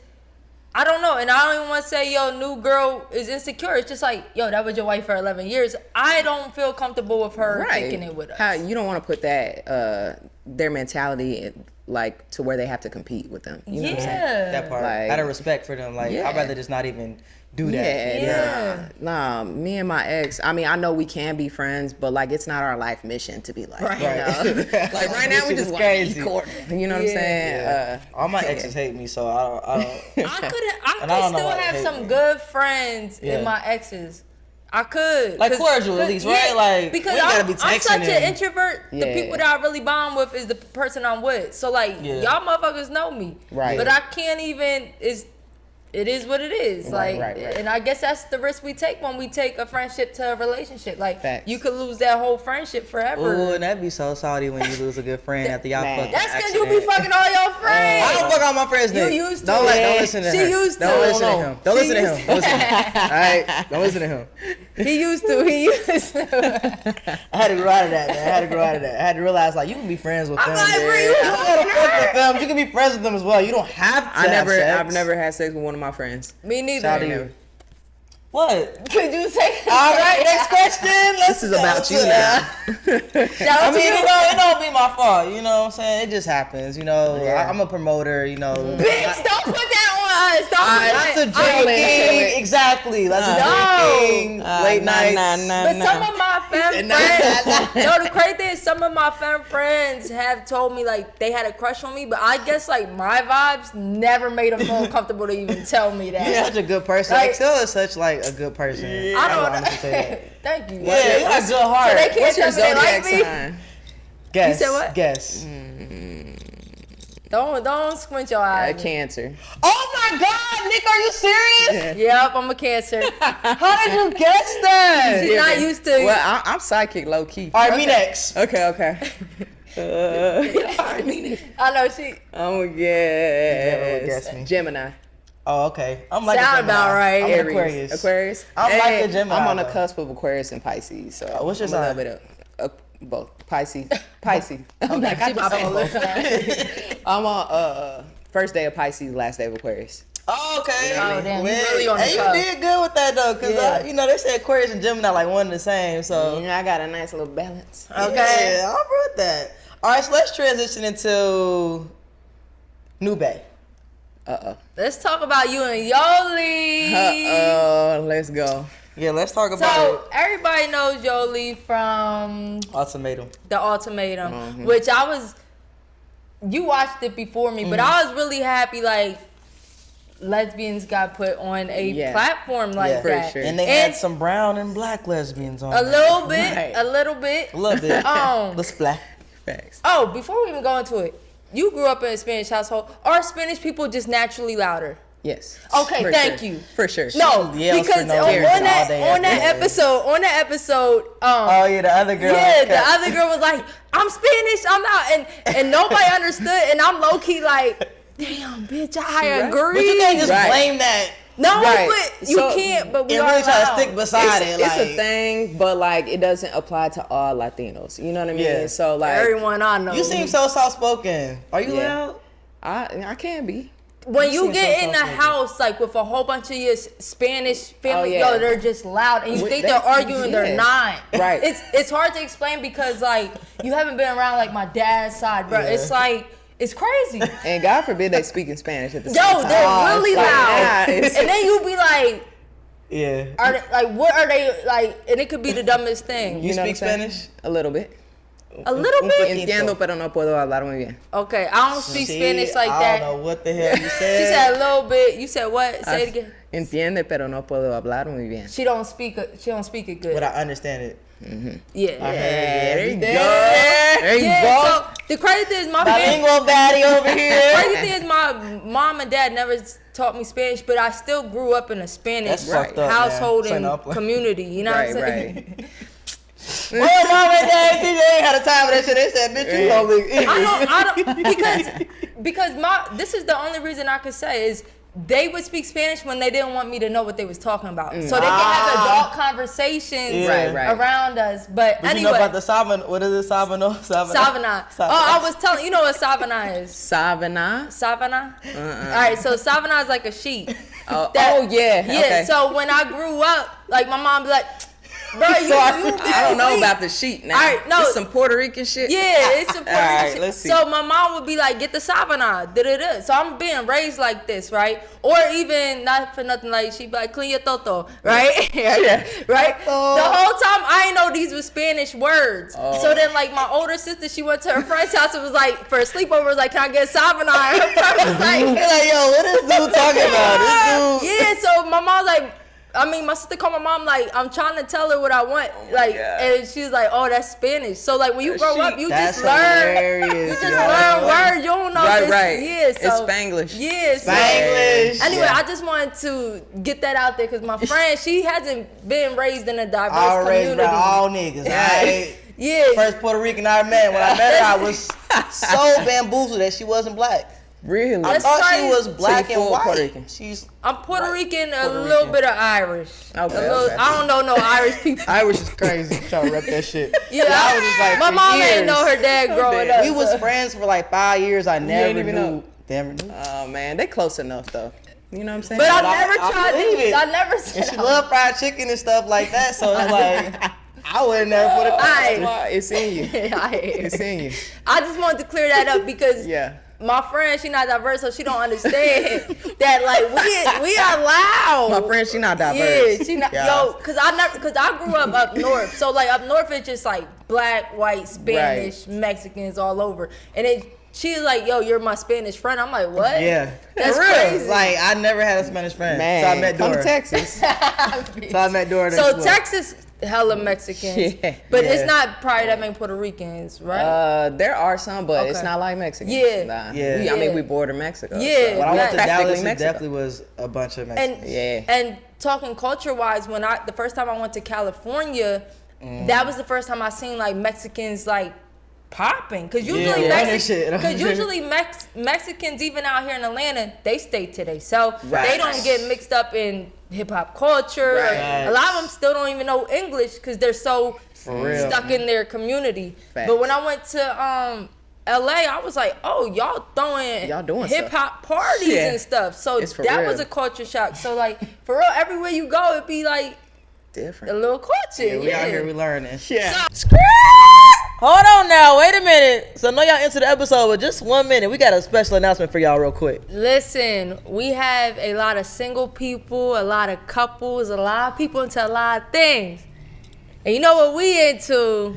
B: I don't know. And I don't even want to say new girl is insecure. It's just like, that was your wife for 11 years. I don't feel comfortable with her kicking it with us.
D: You don't want to put that their mentality like to where they have to compete with them. You know what I'm saying?
A: That part.
D: Like,
A: out of respect for them. Like, I'd rather just not even do that.
D: Nah, me and my ex, I mean, I know we can be friends, but like, it's not our life mission to be like, you know? Like right now we just want to eat quarter. You know what I'm saying?
A: Yeah. All my exes hate me, so I don't.
B: I could still have some good friends in my exes. I could.
A: Like cordial at least, right? Like,
B: because I'm such an introvert. The people that I really bond with is the person I'm with. So like, y'all motherfuckers know me.
D: Right.
B: But I can't even, it is what it is.
D: Right,
B: like,
D: right.
B: And I guess that's the risk we take when we take a friendship to a relationship. Like,
D: Facts.
B: you could lose that whole friendship forever.
A: Ooh, and that'd be so salty when you lose a good friend after y'all fuck.
B: That's because you be fucking all your friends.
A: I don't fuck all my friends.
B: You used to.
A: Don't listen to him.
B: She used to.
A: Don't listen to him. Don't listen to him. Don't listen to him. All right, don't listen to him.
B: He used to.
A: I had to grow out of that, man. I had to realize, like, you can be friends with them.
B: I'm like, Britt,
A: you don't gotta fuck with them. You can be friends with them as well. You don't have to.
D: I've never had sex with one of my friends.
B: Me neither.
A: Shout out to you. What?
B: Could you say?
A: All right, next question.
D: This is about you now.
A: I mean, it don't be my fault. You know what I'm saying? It just happens. You know, I'm a promoter. You know,
B: Bitch, don't put that on us.
A: That's a drinking. Exactly. That's a drinking. Late nights.
B: But some of my femme friends, the crazy thing is, some of my femme friends have told me like they had a crush on me, but I guess like my vibes never made them feel comfortable to even tell me that.
A: You're such a good person.
B: Like,
A: eXeL is such like a good person.
B: I don't
A: honestly say that.
B: Thank you.
A: Yeah, you got a good heart.
B: So they can't
D: What's your
B: tell me they like
D: zodiac
B: me.
D: sign?
A: Guess.
B: You said what?
A: Guess.
B: Don't squint your eyes.
D: Cancer.
A: Oh my God, Nick, are you serious?
B: Yep, I'm a Cancer.
A: How did you guess that?
B: She's not used to.
D: Well, I'm psychic, low key.
A: All right, me next.
D: Okay.
B: I know she.
D: I'm gonna
A: guess
D: guess
A: me.
D: Gemini.
A: Oh, okay. I'm like
B: Sound
A: a Gemini.
B: about right.
A: I'm an
D: Aries.
A: Aquarius. I'm like a Gemini.
D: I'm on the
A: though.
D: cusp of Aquarius and Pisces. So
A: What's your
D: I'm a
A: sign?
D: little bit of both. Pisces. I'm like,
B: She bipolar.
D: I'm on first day of Pisces, last day of Aquarius.
A: Oh, okay.
B: Oh, damn, you really on the
A: Hey, you
B: cusp.
A: did good with that though, cause you know they say Aquarius and Gemini like one and the same. So
D: I got a nice little balance.
A: okay, I'll with that. All right, so let's transition into New Bay.
B: Let's talk about you and Yoli.
D: Let's go.
A: Yeah, let's talk about
B: So everybody knows Yoli from
A: Ultimatum.
B: The Ultimatum, which you watched it before me, but I was really happy like lesbians got put on a
D: Yeah.
B: platform like
A: Yeah,
D: for
B: that.
D: sure.
A: And they had some brown and black lesbians on
B: A
A: there.
B: little bit,
D: Right.
B: a little bit.
A: A little bit. Let's fly.
D: Facts.
B: Oh, before we even go into it, you grew up in a Spanish household. Are Spanish people just naturally louder?
D: Yes.
B: Okay,
D: For
B: thank
D: sure.
B: you.
D: For sure.
B: No,
A: yells
B: because
A: for no
B: on
A: reason all
B: that
A: day,
B: on that
A: every day.
B: episode,
A: Oh yeah, the other girl.
B: yeah, the other girl was like, "I'm Spanish, I'm out," and nobody understood, and I'm low key like, "Damn, bitch, I agree."
A: But you can't just
D: Right.
A: blame that.
B: No,
D: Right.
B: but you
D: So-
B: can't. But we
A: And
B: are
A: really try to
B: loud.
A: stick beside
D: It's,
A: it.
D: it's
A: Like,
D: a thing, but like it doesn't apply to all Latinos. You know what I mean?
A: Yeah.
D: So like,
B: Everyone I know.
A: you seem so soft spoken. Are you
D: Yeah.
A: loud?
D: I can be.
B: when
A: you
B: you
A: seem
B: get
A: so
B: in a
A: soft-spoken.
B: house like with a whole bunch of your Spanish family,
D: yeah.
B: yo, they're just loud, and you
D: Wait,
B: think
D: they-
B: they're arguing, they're
D: yeah.
B: not.
D: Right.
B: It's hard to explain because like you haven't been around like my dad's side, bro.
A: Yeah.
B: It's like it's crazy.
D: And God forbid they speak in Spanish at the same
B: Yo,
D: time.
B: they're really
D: it's like,
B: loud,
D: nah, it's-
B: and then you be like,
A: Yeah.
B: are they, like, what are they like? And it could be the dumbest thing.
A: You
D: know what
A: speak
D: I'm saying?
A: Spanish?
D: A little bit.
B: A little bit.
D: Entiendo, pero no puedo hablar muy bien.
B: Okay, I don't speak
A: See,
B: Spanish like
A: I
B: that.
A: don't know what the hell you
B: She
A: said.
B: said a little bit. You said what? Say it again.
D: Entiende, pero no puedo hablar muy bien.
B: She don't speak it. She don't speak it good.
A: But I understand it.
B: Yeah.
D: There you go.
A: Yeah.
D: There you
B: Yeah,
D: go.
B: so the crazy thing is my family.
A: Bilingual baddie over
B: The
A: here.
B: crazy thing is my mom and dad never taught me Spanish, but I still grew up in a Spanish
A: That's fucked up,
B: household
A: man.
B: and community. You know
D: Right,
B: what I'm saying?
D: right.
A: Well, mom and dad, they ain't had a time for that shit. They said, bitch, you only.
B: I don't because this is the only reason I could say is they would speak Spanish when they didn't want me to know what they was talking about, so they could have adult conversations
A: Yeah.
D: Right.
B: around us. But
A: But
B: anyway,
A: you know about the Savana, what is it, Savano?
B: Savana. Oh, I was telling you know what Savana is.
D: Savana.
B: Savana. All right, so Savana is like a sheep.
D: Oh,
B: That-
D: oh yeah.
B: Yeah.
D: Okay.
B: So when I grew up, like my mom be like, "Bro, you
D: I don't know
B: weak."
D: about the sheet now.
B: All right, no.
D: It's some Puerto Rican shit.
B: Yeah, it's important.
A: All right,
B: shit.
A: let's see.
B: So my mom would be like, "Get the Savana." Da-da-da. So I'm being raised like this, right? Or even not for nothing, like she'd be like, "Clean your toto," right?
D: Yeah.
B: Right. The whole time I didn't know these were Spanish words. So then, like my older sister, she went to her friend's house and was like, for a sleepover, was like, "Can I get Savana?" And her friend was like,
A: You're like, yo, what is dude talking about? This dude.
B: yeah, so my mom's like, my sister called my mom like, I'm trying to tell her what I want, like,
D: God.
B: and she's like, oh, that's Spanish. So like when you grow up, you
A: That's
B: just learn,
A: hilarious,
B: you just
A: yo.
B: learn words. You don't know.
D: Right,
B: if it's,
D: right.
B: Yeah, so
D: It's Spanglish.
B: Yeah, so,
A: Spanglish.
B: Anyway,
A: Yeah.
B: I just wanted to get that out there because my friend, she hasn't been raised in a diverse
A: All raised
B: community.
A: by all niggas, right?
B: Yeah,
A: First Puerto Rican I met. When I met her, I was so bamboozled that she wasn't black.
D: Really?
A: I
B: That's
A: thought
B: crazy.
A: she was black
D: So you
A: and
D: full
A: white.
D: Puerto Rican?
A: She's
B: I'm Puerto Rican, a
A: Puerto
B: little
A: Rican.
B: bit of Irish.
D: Okay,
B: A little,
D: okay.
B: I don't know no Irish people.
A: Irish is crazy. Trying to rep that shit.
B: Yeah,
A: I was just like,
B: my
A: for
B: mom
A: years,
B: ain't know her dad growing up.
A: We was
B: so-
A: friends for like 5 years. I never
D: ain't even
A: knew.
D: know.
A: Never knew.
D: Oh man, they close enough though. You know what I'm saying?
B: But I
A: I-
B: never
A: I
B: tried
A: believe
B: to.
A: it.
B: I never
A: And
B: said.
A: she loved fried chicken and stuff like that. So it's like, I would never put it.
B: Aight.
D: That's why it's in you.
B: I
D: It's in you.
B: just wanted to clear that up because
D: Yeah.
B: my friend, she not diverse, so she don't understand that like we are loud.
D: My friend, she not diverse.
B: Yeah, she not
A: Yeah.
B: yo, cause I grew up north, so like up north it's just like black, white, Spanish, Mexicans all over, and she's like, yo, you're my Spanish friend. I'm like, what?
A: Yeah.
B: That's
A: For real.
B: crazy.
A: Like, I never had a Spanish friend.
D: Man,
A: so I met
D: come
A: Dora.
D: to Texas.
A: So I met Dora.
B: So
A: that's what-
B: Texas, hella Mexicans,
D: Yeah.
B: but
A: Yeah.
B: it's not probably that many Puerto Ricans, right?
D: There are some, but it's
B: Okay.
D: not like Mexico.
B: Yeah.
D: Nah.
A: Yeah.
D: I mean,
B: Yeah.
D: we border Mexico.
B: Yeah.
A: When I went to
B: Practically
A: Dallas, it
D: Mexico.
A: definitely was a bunch of
B: And
A: Mexicans.
D: Yeah.
B: and talking culture wise, the first time I went to California, that was the first time I seen like Mexicans like popping. Cause usually
A: Yeah, shit.
B: Mexicans even out here in Atlanta, they stay to themselves.
A: Right.
B: They don't get mixed up in hip hop culture.
A: Right.
B: A lot of them still don't even know English because they're so
A: real.
B: stuck in their community.
D: Facts.
B: But when I went to LA, I was like, oh, y'all
D: doing
B: hip hop parties
D: Yeah.
B: and stuff. So
D: It's for
B: that
D: real.
B: was a culture shock. So like for real, everywhere you go, it'd be like a
D: Different.
B: little culture.
A: Yeah, we out here, we learning.
D: Yeah.
A: Hold on now, wait a minute. So I know y'all into the episode, but just 1 minute. We got a special announcement for y'all real quick.
B: Listen, we have a lot of single people, a lot of couples, a lot of people into a lot of things. And you know what we into?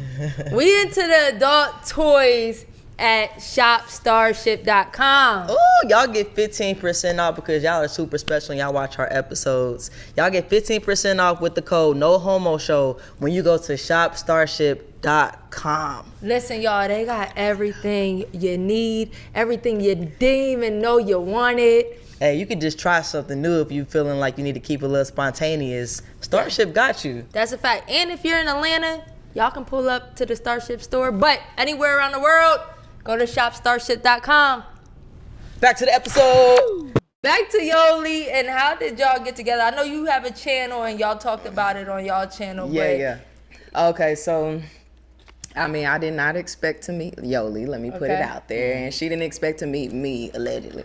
B: We into the adult toys at shopstarship.com.
A: Oh, y'all get 15% off because y'all are super special and y'all watch our episodes. Y'all get 15% off with the code No Homo Show when you go to shopstarship.com.
B: Listen, y'all, they got everything you need, everything you didn't even know you wanted.
A: Hey, you could just try something new if you feeling like you need to keep a little spontaneous. Starship got you.
B: That's a fact. And if you're in Atlanta, y'all can pull up to the Starship store. But anywhere around the world, go to shopstarship.com.
A: Back to the episode.
B: Back to Yoli, and how did y'all get together? I know you have a channel and y'all talked about it on y'all channel.
D: Yeah. Okay, so I mean, I did not expect to meet Yoli. Let me put it out there, and she didn't expect to meet me allegedly.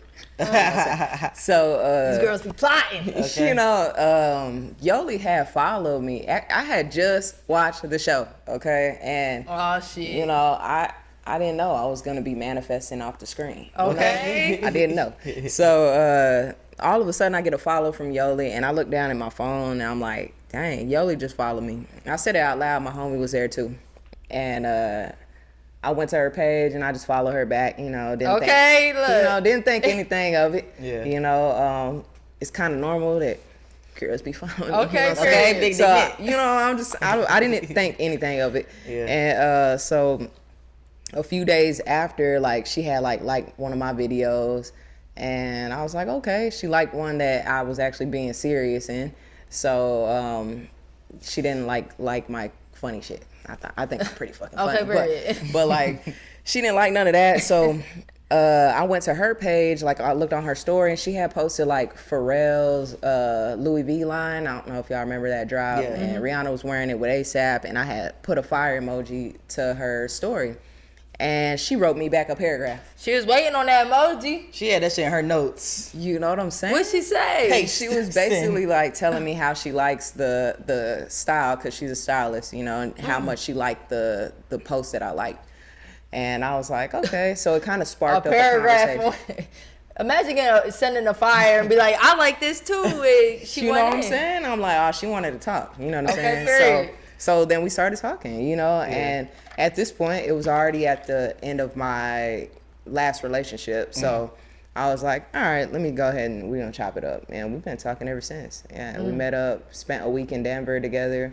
D: So
B: these girls be plotting.
A: Okay.
D: You know, Yoli had followed me. I had just watched the show, okay, and
B: Oh shit.
D: you know, I didn't know I was gonna be manifesting off the screen.
B: Okay.
D: I didn't know. So all of a sudden, I get a follow from Yoli, and I look down at my phone, and I'm like, dang, Yoli just followed me. I said it out loud. My homie was there too, and I went to her page and I just followed her back. You know, didn't think anything of it.
A: Yeah.
D: You know, it's kind of normal that girls be following.
B: Okay,
D: you know,
B: okay,
A: big
D: so,
A: dick.
D: you know, I didn't think anything of it.
A: Yeah.
D: And so a few days after, like, she had like one of my videos, and I was like, okay, she liked one that I was actually being serious in. So she didn't like my funny shit. I think I'm pretty fucking funny.
B: Okay,
D: but like, she didn't like none of that. So I went to her page, like I looked on her story, and she had posted like Pharrell's Louis V line. I don't know if y'all remember that drop.
A: Yeah.
D: And Rihanna was wearing it with ASAP, and I had put a fire emoji to her story. And she wrote me back a paragraph.
B: She was waiting on that emoji.
A: She had that shit in her notes.
D: You know what I'm saying?
B: What'd she say?
A: Hey,
D: She was basically like telling me how she likes the style, because she's a stylist, you know, and how much she liked the post that I liked. And I was like, okay. So it kind of sparked up a conversation.
B: Imagine sending a fire and be like, I like this too. And she
D: You know
B: went
D: what I'm
B: in.
D: saying? I'm like, oh, she wanted to talk. You know what I'm
B: Okay,
D: saying?
B: period.
D: So then we started talking, you know, and at this point, it was already at the end of my last relationship. So I was like, all right, let me go ahead and we're going to chop it up. And we've been talking ever since. And we met up, spent a week in Denver together.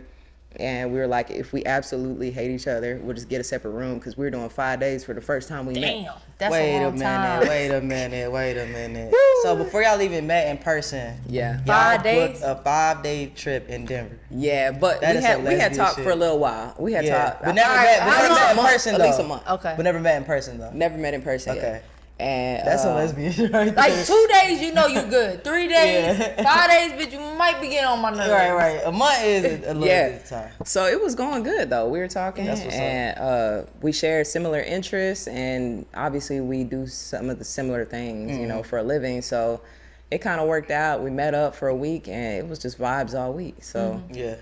D: And we were like, if we absolutely hate each other, we'll just get a separate room, because we were doing 5 days for the first time we met.
B: Damn, that's
A: Wait
B: a
A: a
B: long time.
A: minute. So before y'all even met in person,
D: Yeah.
A: y'all
B: 5 days?
A: booked a 5-day trip in Denver.
D: Yeah, but
A: That
D: we
A: is
D: had
A: some
D: we had
A: lesbian
D: talked
A: shit.
D: for a little while. We had talked.
A: But never
B: Alright,
A: met,
B: how long?
A: in person though.
D: At least a month.
B: Okay.
A: But never met in person though.
D: Never met in person
A: Okay.
D: yet. And
A: That's some lesbian shit right there.
B: Like 2 days, you know you good. 3 days,
A: Yeah.
B: 5 days, bitch, you might be getting on my nerves.
A: Right. A month is a little
D: Yeah.
A: bit of time.
D: So it was going good though. We were talking,
A: That's what's up.
D: and we shared similar interests, and obviously we do some of the similar things, you know, for a living. So it kind of worked out. We met up for a week, and it was just vibes all week. So
A: Yeah.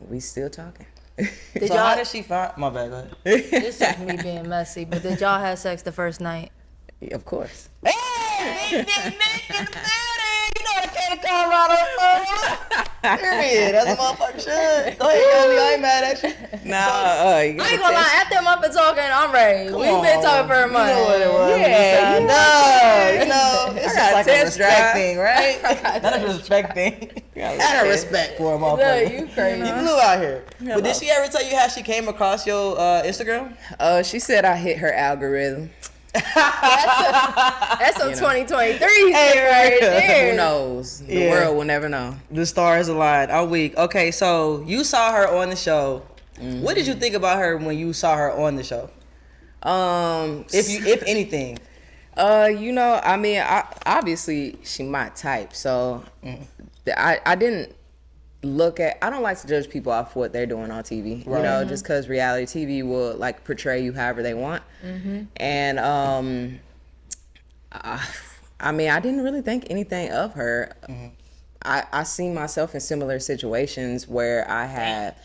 D: we still talking.
B: Did
A: So how
B: y'all,
A: did she find? My bad. Go ahead.
B: this is me being messy, but did y'all have sex the first night?
D: Of course.
A: Hey, Nick in the building. You know I can't come out. Period. That's a motherfucker shit. Go ahead, Yoli. I ain't mad at you.
D: Nah,
B: I ain't gonna lie, after a month of talking, I'm ready. We've been talking for a month.
A: You know what it was.
D: Yeah,
A: You know, it's just
D: got
A: like a
D: test
A: respect
D: drive.
A: thing, right? That's a respect thing. And a respect for a
B: Look,
A: motherfucker.
B: you crazy.
A: You blew out here. But did she ever tell you how she came across your Instagram?
D: She said I hit her algorithm.
B: That's some 2023 shit right there.
D: Who knows? The
A: Yeah.
D: world will never know.
A: The stars aligned all week. Okay, so you saw her on the show. What did you think about her when you saw her on the show? If anything.
D: You know, I mean, obviously she my type, so I didn't look at. I don't like to judge people off what they're doing on TV. You know, just because reality TV will like portray you however they want. And I mean, I didn't really think anything of her. I see myself in similar situations where I had.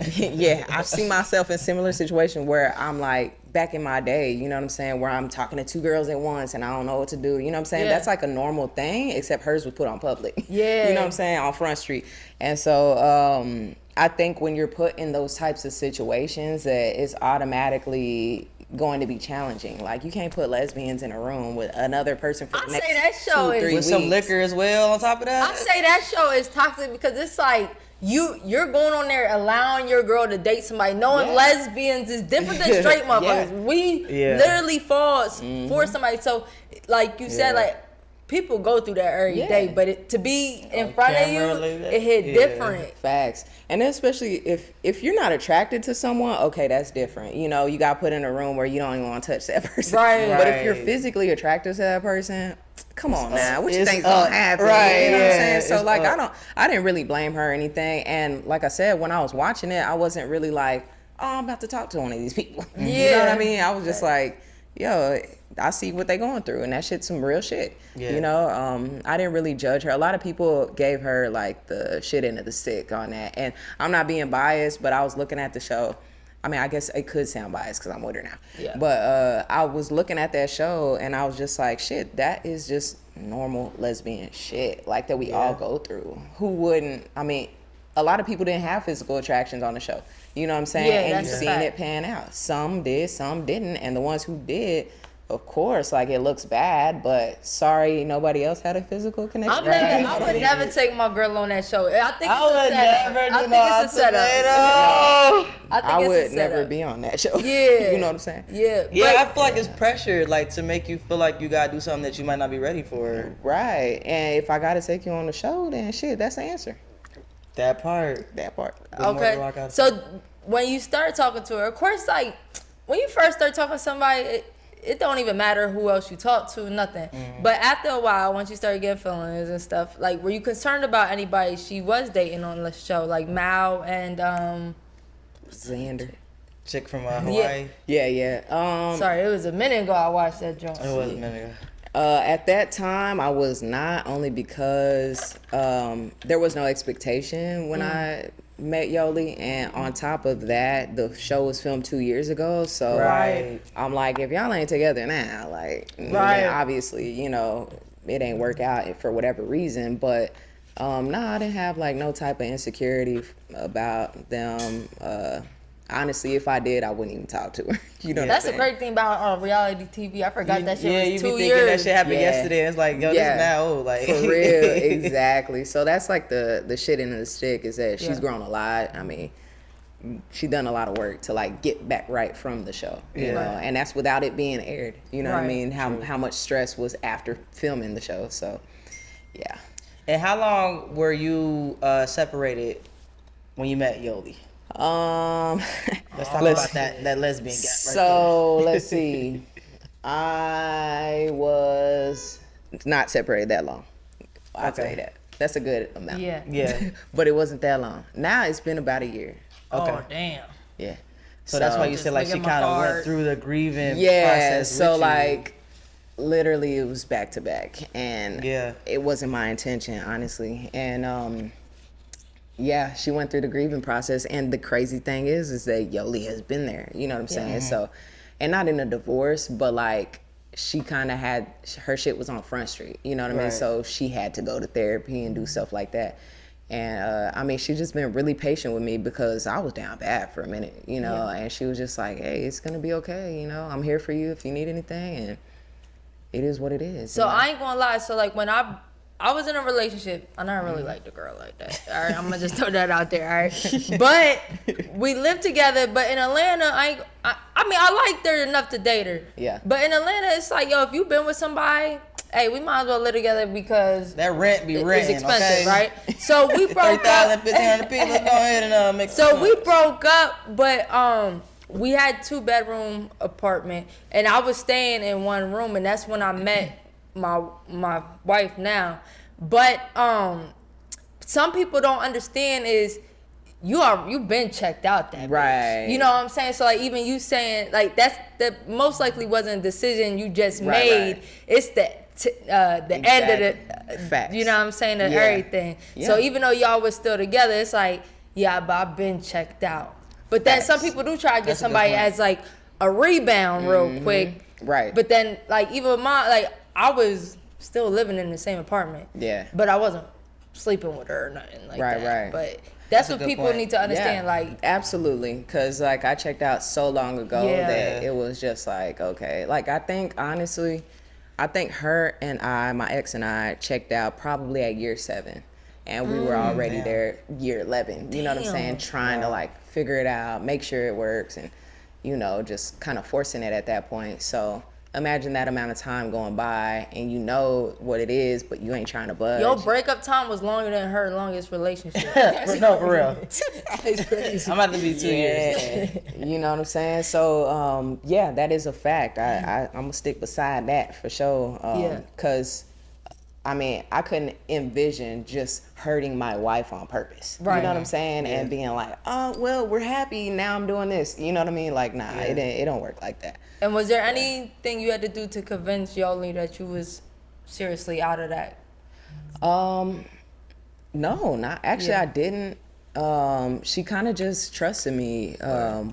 D: Yeah, I've seen myself in similar situations where I'm like, back in my day, you know what I'm saying, where I'm talking to 2 girls at once and I don't know what to do, you know what I'm saying?
B: Yeah.
D: That's like a normal thing, except hers was put on public.
B: Yeah.
D: You know what I'm saying? On Front Street. And so I think when you're put in those types of situations, that it's automatically going to be challenging. Like, you can't put lesbians in a room with another person for the
B: I
D: next
B: say that show
D: 2-3
B: is-
A: With
D: weeks.
A: some liquor as well on top of that.
B: I say that show is toxic because it's like you're going on there allowing your girl to date somebody, knowing
D: Yeah.
B: lesbians is different than straight motherfuckers.
D: Yeah.
B: We
A: Yeah.
B: literally fall for somebody. So, like you said,
A: Yeah.
B: like people go through that every
D: Yeah.
B: day, but to be in
A: On
B: front of
A: camera
B: you,
A: like that?
B: it hit
A: Yeah.
B: different.
D: Facts. And then especially if you're not attracted to someone, okay, that's different. You know, you got put in a room where you don't even want to touch that person.
B: Right.
D: But if you're
A: Right.
D: physically attracted to that person, come on now. What you
A: It's
D: think's
A: up.
D: gonna happen?
A: Right,
D: You know what I'm
A: yeah,
D: saying? So
A: it's
D: like
A: up.
D: I didn't really blame her or anything. And like I said, when I was watching it, I wasn't really like, oh, I'm about to talk to one of these people. You know what
B: Yeah.
D: I mean? I was just like, yo, I see what they going through, and that shit's some real shit.
A: Yeah.
D: You know, I didn't really judge her. A lot of people gave her like the shit end of the stick on that, and I'm not being biased, but I was looking at the show. I mean, I guess it could sound biased because I'm with her now.
B: Yeah.
D: But I was looking at that show, and I was just like, shit, that is just normal lesbian shit, like that we all go through. Who wouldn't? I mean, a lot of people didn't have physical attractions on the show. You know what I'm saying?
B: Yeah,
D: and
B: that's
D: you've
B: a
D: seen
B: fact.
D: it pan out. Some did, some didn't, and the ones who did, of course, like, it looks bad, but sorry, nobody else had a physical connection.
B: I would never take my girl on that show. I think
A: I would
B: it's a setup.
A: never
B: I
A: do
B: think
A: no
B: it's a setup.
A: tomato.
B: I think
D: I
B: it's a
D: would never
B: setup.
D: be on that show.
B: Yeah.
D: You know what I'm saying?
B: Yeah.
A: Yeah, I
B: but-
A: feel like it's pressure, like to make you feel like you gotta do something that you might not be ready for.
D: Right. And if I gotta take you on the show, then shit, that's the answer.
A: That part.
D: That part.
A: The more rock
B: Okay.
A: out-
B: So when you start talking to her, of course, like when you first start talking to somebody, it don't even matter who else you talk to, nothing. But after a while, once you start getting feelings and stuff, like were you concerned about anybody she was dating on the show, like Mal and
D: Xander.
A: chick from Hawaii.
D: Yeah.
B: sorry, it was a minute ago I watched that joint.
A: It was a minute ago.
D: At that time, I was not, only because there was no expectation when I met Yoli, and on top of that, the show was filmed 2 years ago, so
A: Right.
D: I'm like, if y'all ain't together now, like,
B: Right.
D: then obviously, you know, it ain't work out for whatever reason, but no, I didn't have like no type of insecurity about them. Honestly, if I did, I wouldn't even talk to her. You know what I'm
B: That's the
D: saying?
B: great thing about reality TV. I forgot that shit
A: Yeah, you
B: was
A: be
B: 2
A: thinking
B: years.
A: that shit happened
D: Yeah.
A: yesterday. It's like, yo, this is now old. Like
D: For real, exactly. So that's like the shit in the stick, is that she's
B: Yeah.
D: grown a lot. I mean, she done a lot of work to like get back right from the show, you
A: Yeah.
D: know, and that's without it being aired. You know what I
B: Right.
D: mean? How much stress was after filming the show. So, yeah.
A: And how long were you separated when you met Yoli? Let's talk about that lesbian gap. Right
D: So let's see. I was not separated that long. I'll tell you that. That's a good amount.
B: Yeah.
A: there. Yeah.
D: But it wasn't that long. Now it's been about a year.
A: Okay.
B: Oh damn.
D: Yeah.
A: So that's why you
B: Just
A: said like
B: look
A: she
B: at my
A: kind of
B: card.
A: went through the grieving
D: Yeah,
A: process.
D: so
A: with you.
D: like literally it was back to back, and
A: Yeah.
D: it wasn't my intention, honestly. And yeah, she went through the grieving process, and the crazy thing is that Yoli has been there. You know what I'm saying? So, and not in a divorce, but like she kind of had her shit was on Front Street. You know what I mean?
A: Right.
D: So she had to go to therapy and do stuff like that. And I mean, she's just been really patient with me because I was down bad for a minute, you know. And she was just like, "Hey, it's gonna be okay, you know. I'm here for you if you need anything." And it is what it is.
B: So
D: you know?
B: I ain't gonna lie. So like when I was in a relationship, I never really liked a girl like that. All right, I'm gonna just throw that out there. All right, but we lived together. But in Atlanta, I mean, I liked her enough to date her.
D: Yeah.
B: But in Atlanta, it's like, yo, if you've been with somebody, hey, we might as well live together because
A: that rent be
B: it's
A: renting,
B: expensive,
A: okay?
B: right? So we broke
A: 30,000,
B: up.
A: 1,500 people. Let's go ahead and make
B: So
A: some
B: we
A: money.
B: broke up, but we had 2-bedroom apartment, and I was staying in one room, and that's when I met my wife now. But some people don't understand is you've been checked out that bitch.
D: Right.
B: You know what I'm saying? So like even you saying like that most likely wasn't a decision you just
D: Right,
B: made.
D: right.
B: It's the end of the
D: Facts.
B: you know what I'm saying, of
D: Yeah.
B: everything. So
D: Yeah.
B: even though y'all was still together, it's like, yeah, but I've been checked out. But then some
D: Facts.
B: people do try to get
A: That's a good
B: somebody
A: point.
B: as like a rebound real quick.
D: Right.
B: But then like even with I was still living in the same apartment.
D: Yeah.
B: But I wasn't sleeping with her or nothing like
D: Right,
B: that.
D: right.
B: But That's
A: a
B: what
A: good
B: people
A: point.
B: need to understand.
D: Yeah,
B: Like,
D: absolutely, because like I checked out so long ago
B: Yeah.
D: that it was just like, okay, like I think honestly, I think her and my ex and I checked out probably at year 7, and we were already
A: Damn.
D: there year 11. You know what I'm saying?
B: Damn.
D: Trying to like figure it out, make sure it works, and you know, just kind of forcing it at that point. So imagine that amount of time going by, and you know what it is, but you ain't trying to budge.
B: your breakup time was longer than her longest relationship.
A: No, for real.
B: That's crazy.
A: I'm about to be 2 years.
D: Yeah, you know what I'm saying? So, yeah, that is a fact. I'm going to stick beside that for sure.
B: Yeah.
D: Because, I mean, I couldn't envision just hurting my wife on purpose.
B: Right.
D: You know what I'm saying?
A: Yeah.
D: And being like, oh, well, we're happy. Now I'm doing this. You know what I mean? Like, nah, it don't work like that.
B: And was there anything you had to do to convince Yoli that you was seriously out of that?
D: No, not actually.
B: Yeah.
D: I didn't. She kind of just trusted me,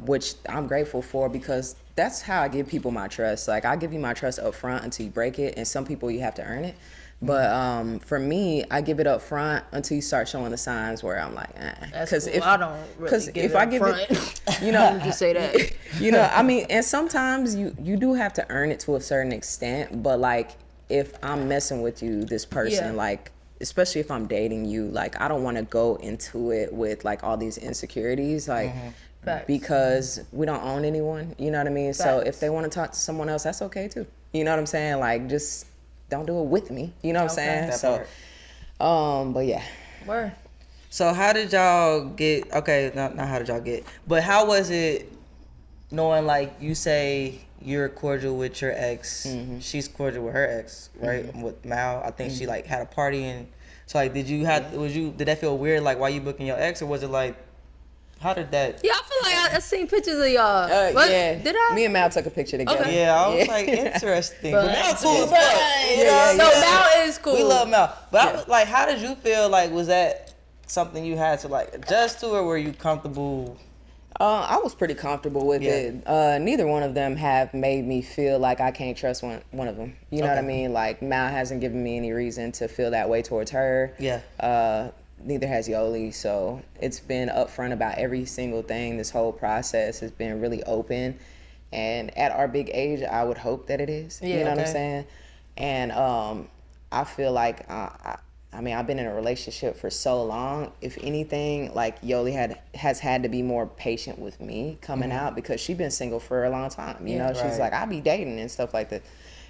D: which I'm grateful for, because that's how I give people my trust. Like I give you my trust up front until you break it, and some people you have to earn it. But for me, I give it up front until you start showing the signs where I'm like,
B: That's
D: because
B: cool. I don't really give
D: if
B: it
D: I
B: up
D: give
B: front.
D: it, you know,
B: Just say that.
D: you know, I mean, and sometimes you do have to earn it to a certain extent. But like, if I'm messing with you, this person,
B: Yeah.
D: like, especially if I'm dating you, like, I don't want to go into it with like all these insecurities, like.
B: Facts.
D: Because we don't own anyone, you know what I mean? So
B: Facts.
D: if they want to talk to someone else, that's okay too. You know what I'm saying? Like, just don't do it with me. You know what I'm
B: Okay.
D: saying?
A: That
D: So, but yeah.
B: Word.
A: So how did y'all get? Okay, not how did y'all get, but how was it knowing like you say you're cordial with your ex, she's cordial with her ex, right? With Mal, I think she like had a party, and so like did that feel weird like while you booking your ex, or was it like how did that?
B: Yeah, I feel like I seen pictures of y'all. What?
D: Yeah.
B: Did I?
D: Me and Mal took a picture together.
B: Okay.
A: Yeah, I was like interesting. But
B: But-
A: Mal cool as fuck.
D: Yeah,
B: No,
D: yeah.
B: Mal is cool.
A: We love Mal, but I was like, how did you feel? Like, was that something you had to like adjust to, or were you comfortable?
D: I was pretty comfortable with it. Neither one of them have made me feel like I can't trust one of them. You know what I
A: Okay.
D: mean? Like Mal hasn't given me any reason to feel that way towards her.
A: Yeah.
D: Neither has Yoli. So it's been upfront about every single thing. This whole process has been really open. And at our big age, I would hope that it is.
B: Yeah,
D: you know what I'm
A: okay.
D: saying? And I feel like I mean, I've been in a relationship for so long. If anything, like Yoli has had to be more patient with me coming out, because she's been single for a long time. You know, she's
A: Right.
D: like, I be dating and stuff like that.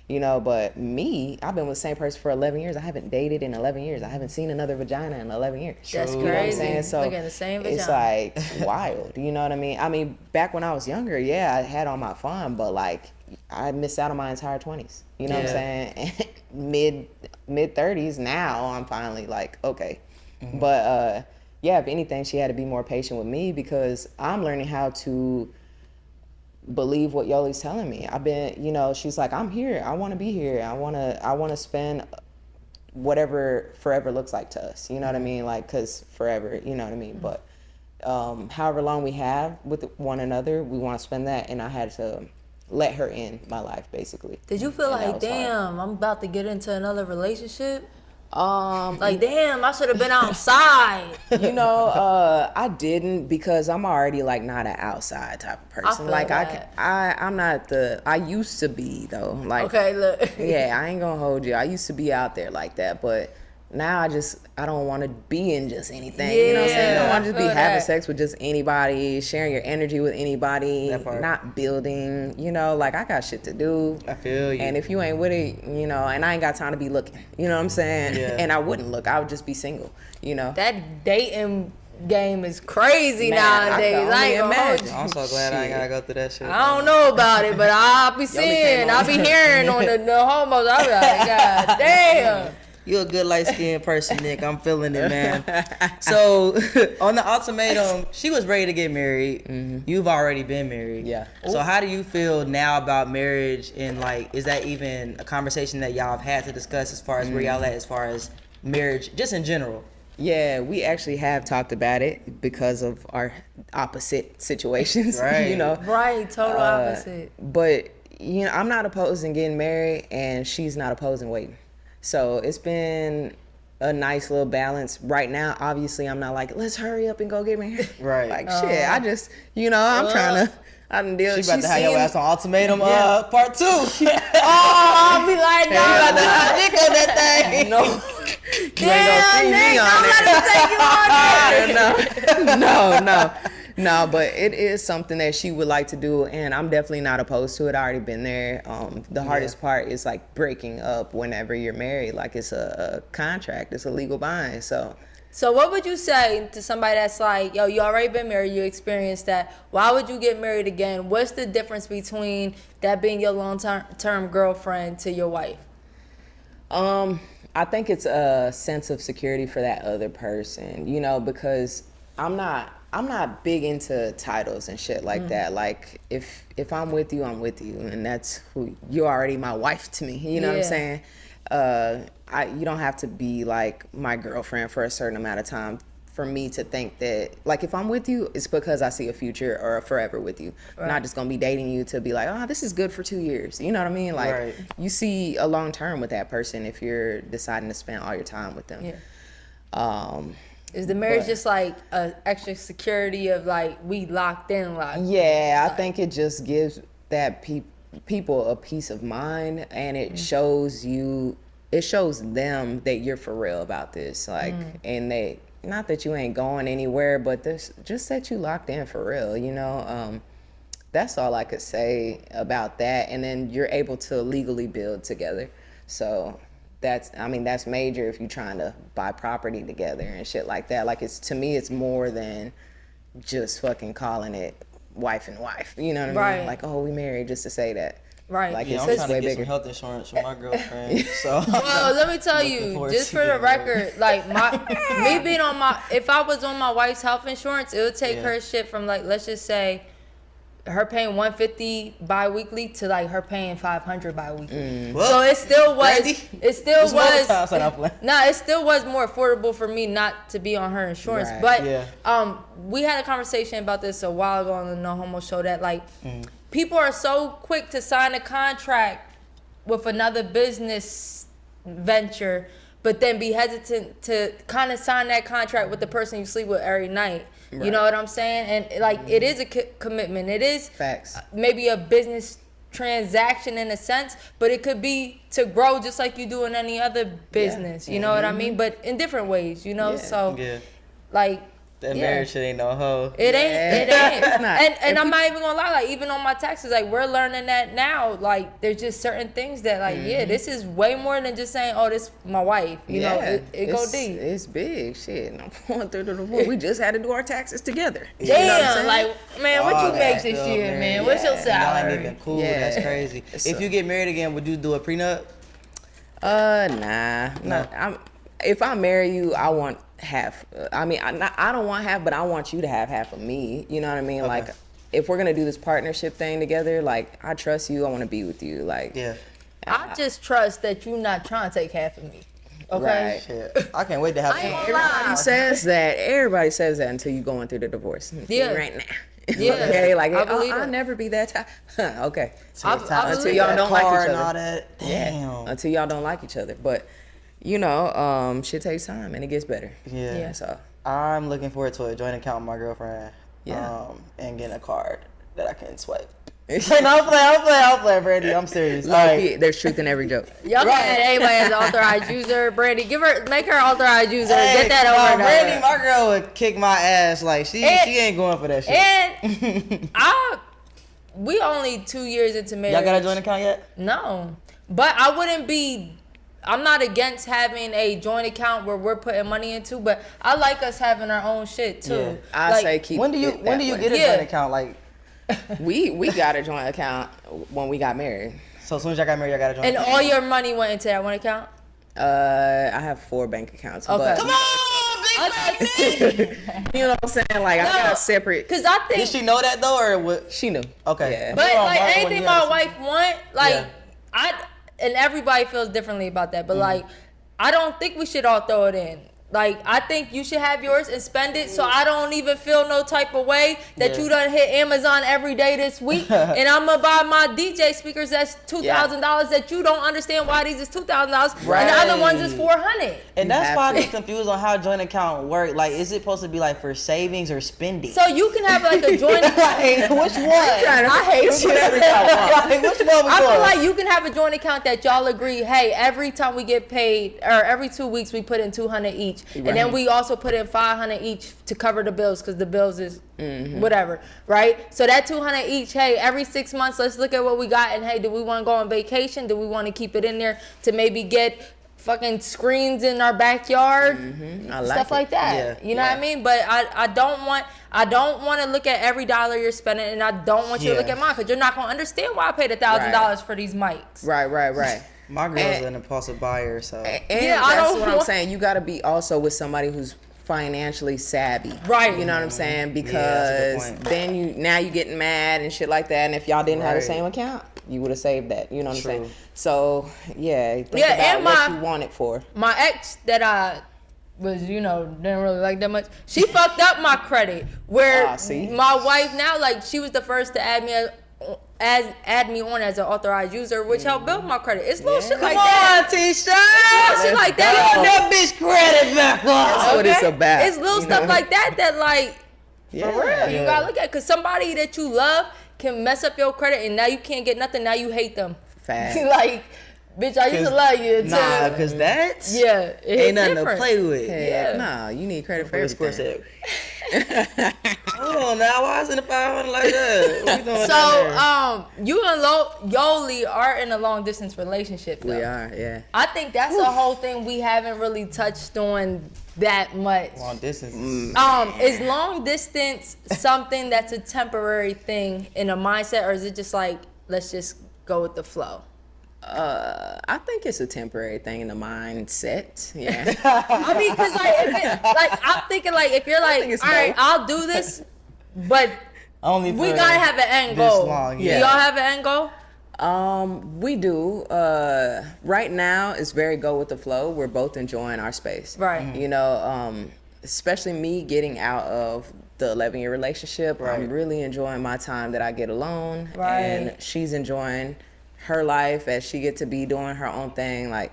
D: You know, but me, I've been with the same person for 11 years. I haven't dated in 11 years. I haven't seen another vagina in 11 years.
B: That's
D: You know what I'm
B: crazy.
D: saying? So
B: Look at the same
D: it's
B: vagina.
D: like wild. You know what I mean? I mean, back when I was younger, yeah, I had all my fun, but like I missed out on my entire 20s. You know what I'm saying? Mid 30s now, I'm finally like, okay. But yeah, if anything, she had to be more patient with me, because I'm learning how to believe what Yoli's telling me. I've been, you know, she's like, I'm here. I want to be here. I want to spend whatever forever looks like to us. You know what I mean? Like, cause forever, you know what I mean? But however long we have with one another, we want to spend that. And I had to let her in my life, basically.
B: Did you feel
D: And that
B: like,
D: was hard.
B: damn, I'm about to get into another relationship?
D: Um,
B: Like, damn, I should have been outside.
D: you know, I didn't, because I'm already like not an outside type of person.
B: feel
D: Like
B: that.
D: I'm not I used to be though. Like,
B: Okay, look.
D: yeah, I ain't gonna hold you. I used to be out there like that, but now I don't want to be in just anything. You know what I'm saying? I
B: Yeah,
D: don't want
B: I
D: to just be
B: feel
D: having
B: that.
D: sex with just anybody, sharing your energy with anybody,
A: That part.
D: not building. You know, like I got shit to do.
A: I feel you.
D: And if you ain't with it, you know, and I ain't got time to be looking. You know what I'm saying?
A: Yeah.
D: And I wouldn't look. I would just be single. You know.
B: That dating game is crazy
D: Man, I
B: nowadays.
D: can
B: I ain't
D: only
B: gonna hold
D: imagine.
B: you.
A: I'm so glad I ain't
D: Shit.
A: gotta go through that shit.
B: I don't know about it, but I'll be seeing,
D: came
B: I'll
D: on.
B: be hearing on the No Homos. I'll be like, God damn.
A: You're a good light-skinned person, Nick. I'm feeling it, man. So, on the ultimatum, she was ready to get married. You've already been married.
D: Yeah.
A: So, how do you feel now about marriage? And, like, is that even a conversation that y'all have had to discuss as far as where y'all at as far as marriage, just in general?
D: Yeah, we actually have talked about it because of our opposite situations.
A: Right.
D: You know.
B: Right, total opposite.
D: But you know, I'm not opposed in getting married, and she's not opposed in waiting. So it's been a nice little balance. Right now, obviously, I'm not like, let's hurry up and go get married.
A: Right.
D: Like, shit, I just, I'm trying to, I done deal.
A: She about to have your ass on ultimatum part 2.
B: I'll be like, no,
A: You about to have dick on that thing.
D: No.
B: damn, Nick, don't let him take you on there.
D: No, but it is something that she would like to do, and I'm definitely not opposed to it. I already been there. The hardest part is like breaking up whenever you're married. Like it's a contract, it's a legal bind. So
B: what would you say to somebody that's like, yo, you already been married, you experienced that. Why would you get married again? What's the difference between that being your long-term girlfriend to your wife?
D: I think it's a sense of security for that other person, because I'm not big into titles and shit like that. Like if I'm with you, I'm with you, and that's who you're already my wife to me. You know what I'm saying? You don't have to be like my girlfriend for a certain amount of time for me to think that, like, if I'm with you, it's because I see a future or a forever with you. Right. I'm not just gonna be dating you to be like, oh, this is good for 2 years. You know what I mean? Like, you see a long term with that person if you're deciding to spend all your time with them.
B: Yeah. Is the marriage just like an extra security of like we locked in?
D: Yeah, I think it just gives that people a peace of mind, and it shows them that you're for real about this. Like, and they, not that you ain't going anywhere, but this just that you locked in for real. That's all I could say about that. And then you're able to legally build together. So that's major if you're trying to buy property together and shit like that. Like, to me, it's more than just fucking calling it wife and wife. You know what I mean? Like, oh, we married just to say that.
B: Right.
D: Like,
A: I'm trying to get some health insurance for my girlfriend. So
B: well, let me tell you, just for the record, like me being if I was on my wife's health insurance, it would take her shit from like, let's just say, her paying $150 bi-weekly to like her paying $500 bi-weekly. So it still was more affordable for me not to be on her insurance. Right. But we had a conversation about this a while ago on the No Homo Show that like people are so quick to sign a contract with another business venture, but then be hesitant to kind of sign that contract with the person you sleep with every night. Right. You know what I'm saying? And like, it is a commitment. It is
D: facts. Maybe
B: a business transaction in a sense, but it could be to grow just like you do in any other business. You know what I mean? But in different ways, So like,
A: that marriage shit ain't no hoe.
B: It ain't. And I'm not even gonna lie, like, even on my taxes, like, we're learning that now. Like, there's just certain things that, like, this is way more than just saying, oh, this my wife. You know, it go deep.
D: It's big shit. I'm going through the divorce. We just had to do our taxes together.
B: Damn, like, man, what you make this year, man? What's your salary?
A: Y'all ain't even cool. That's crazy. If you get married again, would you do a prenup?
D: Nah. No. If I marry you, I want half. I don't want half, but I want you to have half of me. You know what I mean? Okay. Like, if we're gonna do this partnership thing together, like, I trust you. I want to be with you. Like,
B: I just trust that you're not trying to take half of me. Okay.
D: Right.
A: Shit. I can't wait to have.
D: Everybody says that until you going through the divorce. Right now.
B: Yeah.
D: Okay. Like,
B: I'll
D: never be that type. Okay.
B: Until
D: y'all don't like each other.
A: And all that. Damn.
D: Until y'all don't like each other, but. Shit takes time and it gets better.
A: Yeah.
D: So
A: I'm looking forward to a joint account with my girlfriend. And getting a card that I can swipe. I'll play, Brandy. I'm serious.
D: Like, there's truth in every joke.
B: Y'all can add anybody as an authorized user. Brandy, make her authorized user. Get that over.
A: Brandy, my girl would kick my ass. Like, she ain't going for that shit.
B: And we only 2 years into marriage.
A: Y'all got a joint account yet?
B: No, but I'm not against having a joint account where we're putting money into, but I like us having our own shit too.
A: Yeah.
D: I say keep.
A: When do you get a joint account? Like,
D: we got a joint account when we got married.
A: So as soon as y'all got married, y'all got a joint.
B: And
A: account?
B: all your money went into that one account.
D: I have 4 bank accounts.
B: Okay.
D: But
A: Come on, big
D: you know what I'm saying? Like, I got a separate.
B: Cause I think.
A: Did she know that though, or what?
D: She knew.
A: Okay.
D: Yeah.
B: But like anything my wife want, like and everybody feels differently about that. But like, I don't think we should all throw it in. Like, I think you should have yours and spend it, so I don't even feel no type of way that you done hit Amazon every day this week, and I'm gonna buy my DJ speakers that's $2,000 that you don't understand why these is $2,000, and the other ones is $400.
A: And that's why I get confused on how a joint account work. Like, is it supposed to be like for savings or spending?
B: So you can have like a joint account.
A: Like, which one?
B: I hate you.
A: Like, which one we
B: I feel
A: doing?
B: like you can have a joint account that y'all agree, hey, every time we get paid, or every 2 weeks we put in $200 each. And then we also put in $500 each to cover the bills, because the bills is whatever, right? So that $200 each, hey, every 6 months, let's look at what we got, and hey, do we want to go on vacation? Do we want to keep it in there to maybe get fucking screens in our backyard?
D: I like
B: Stuff like that.
A: Yeah.
B: You know what I mean? But I don't want to look at every dollar you're spending, and I don't want you to look at mine, because you're not going to understand why I paid $1,000 for these mics.
D: Right.
A: My girl's an impulsive buyer, so.
D: And
B: I
D: that's
B: don't
D: what I'm
B: want-
D: saying. You got to be also with somebody who's financially savvy.
B: Right.
D: You know what I'm saying?
A: that's a good
D: Because
A: point.
D: then now you getting mad and shit like that. And if y'all didn't have the same account, you would have saved that. You know what I'm saying? So, think about
B: and
D: what you want it for.
B: My ex that I was, didn't really like that much, she fucked up my credit. Where
D: see?
B: my wife now, like, she was the first to add me on as an authorized user, which helped build my credit. It's little shit like that.
A: Come on, Tisha.
B: Little shit like that.
A: Get that bitch credit back up.
D: That's what it's about.
B: It's little stuff like that like, for real, you gotta look at, because somebody that you love can mess up your credit, and now you can't get nothing. Now you hate them.
D: Fact.
B: Like, bitch, I used to love you.
A: Nah, because that's
B: it
A: ain't nothing
B: different.
A: to play with.
D: Nah, you need credit for
A: Square
D: everything.
A: said. Hold on now, why is it a 500 like that? What we doing down
B: So, you and Yoli are in a long distance relationship, though.
D: We are, yeah.
B: I think that's a whole thing we haven't really touched on that much.
A: there? Long distance.
B: Is long distance something that's a temporary thing in a mindset, or is it just like, let's just go with the flow?
D: I think it's a temporary thing in the mindset. Yeah.
B: I mean, because I'm thinking, like, if you're like,
D: it's
B: all right,
D: both.
B: I'll do this, but
A: Only
B: we
A: for
B: gotta have an end
A: this
B: goal.
A: long,
B: Do
A: yeah.
B: y'all have an end goal?
D: We do. Right now, it's very go with the flow. We're both enjoying our space.
B: Right.
D: You know, especially me getting out of the 11-year relationship.
A: Right.
D: I'm really enjoying my time that I get alone.
B: Right.
D: And she's enjoying her life as she get to be doing her own thing. Like,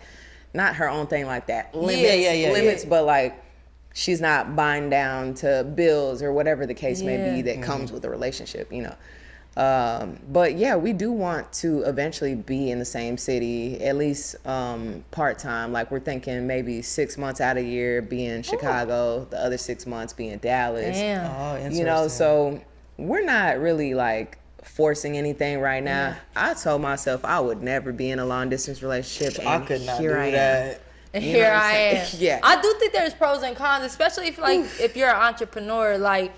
D: not her own thing like that. Limits, but like, she's not buying down to bills or whatever the case may be that comes with a relationship, But yeah, we do want to eventually be in the same city, at least part-time. Like, we're thinking maybe 6 months out of the year be in Chicago, the other 6 months be in Dallas.
B: Damn.
A: Oh, interesting.
D: So we're not really like forcing anything right now. I told myself I would never be in a long-distance relationship.
A: I
D: and
A: could not
D: here
A: do
D: I am.
A: that.
B: And
D: You know
B: here
D: what I'm
B: I
D: saying?
B: am.
D: Yeah.
B: I do think there's pros and cons, especially if you're an entrepreneur, like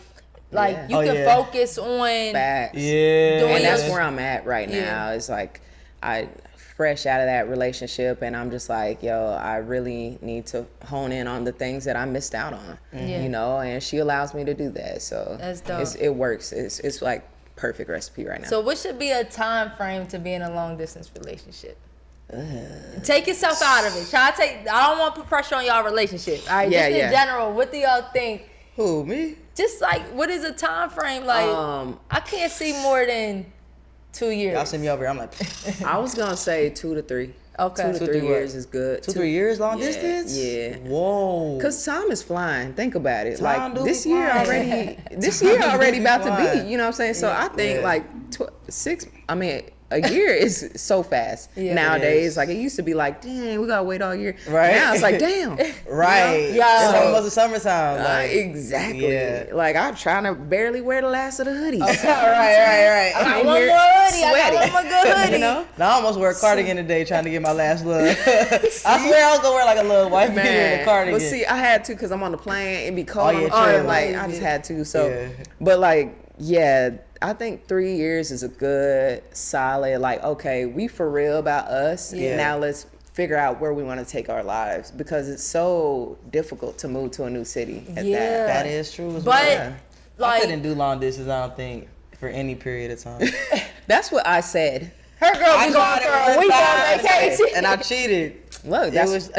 D: Yeah.
B: you
A: Oh,
B: can
A: yeah.
B: focus on
D: Facts.
A: Yeah.
B: Doing
D: And that's
B: your-
D: where I'm at right now.
B: Yeah.
D: It's like I fresh out of that relationship, and I'm just like, yo, I really need to hone in on the things that I missed out on.
B: Yeah.
D: And she allows me to do that. So
B: That's dope.
D: it works. It's like perfect recipe right now.
B: So what should be a time frame to be in a long distance relationship? Take yourself out of it. I don't want to put pressure on y'all relationship. All right,
D: Yeah,
B: just
D: yeah.
B: in general, what do y'all think?
A: Who, me?
B: Just like, what is a time frame? Like, I can't see more than 2 years.
A: Y'all send me over here. I'm like,
D: I was gonna say 2 to 3.
B: Okay.
D: 2 to 3
A: what?
D: years is good.
A: 2-3 years long
D: Yeah,
A: distance?
D: yeah.
A: Whoa.
D: Cause time is flying. Think about it.
A: Time do
D: Like
A: be
D: this year
A: flying.
D: already. This
A: Time
D: year
A: do
D: already
A: be
D: about to
A: flying.
D: be. You know what I'm saying? So I think
A: Yeah.
D: like 6. I mean, a year is so fast
B: Yeah, it
D: nowadays.
A: is.
D: Like it used to be like, dang, we gotta wait all year.
A: Right.
D: Now it's like, damn.
A: Right.
B: Yeah.
A: It's almost the summertime. Like,
D: Exactly.
A: Yeah.
D: Like I'm trying to barely wear the last of the hoodies.
A: right.
B: I got
D: in
B: one
D: here
B: more hoodie. I
D: sweaty.
B: got one more good hoodie.
D: You know?
A: Now I almost wear a cardigan today trying to get my last look. I swear I was gonna wear like a little white beater and a
D: Man,
A: cardigan.
D: but see, I had to because I'm on the plane. It'd be cold.
A: Oh, yeah,
D: on the plane.
A: true.
D: Like I just had to. So,
A: Yeah.
D: but like, yeah, I think 3 years is a good, solid. Like, okay, we for real about us.
A: Yeah.
D: Now let's figure out where we want to take our lives because it's so difficult to move to a new city. At
B: Yeah.
A: That is true as
B: But,
A: well. I
B: like,
A: couldn't do long distance, I don't think, for any period of time.
D: That's what I said.
B: her girl be going for a week on vacation.
A: and I cheated.
D: Look,
A: because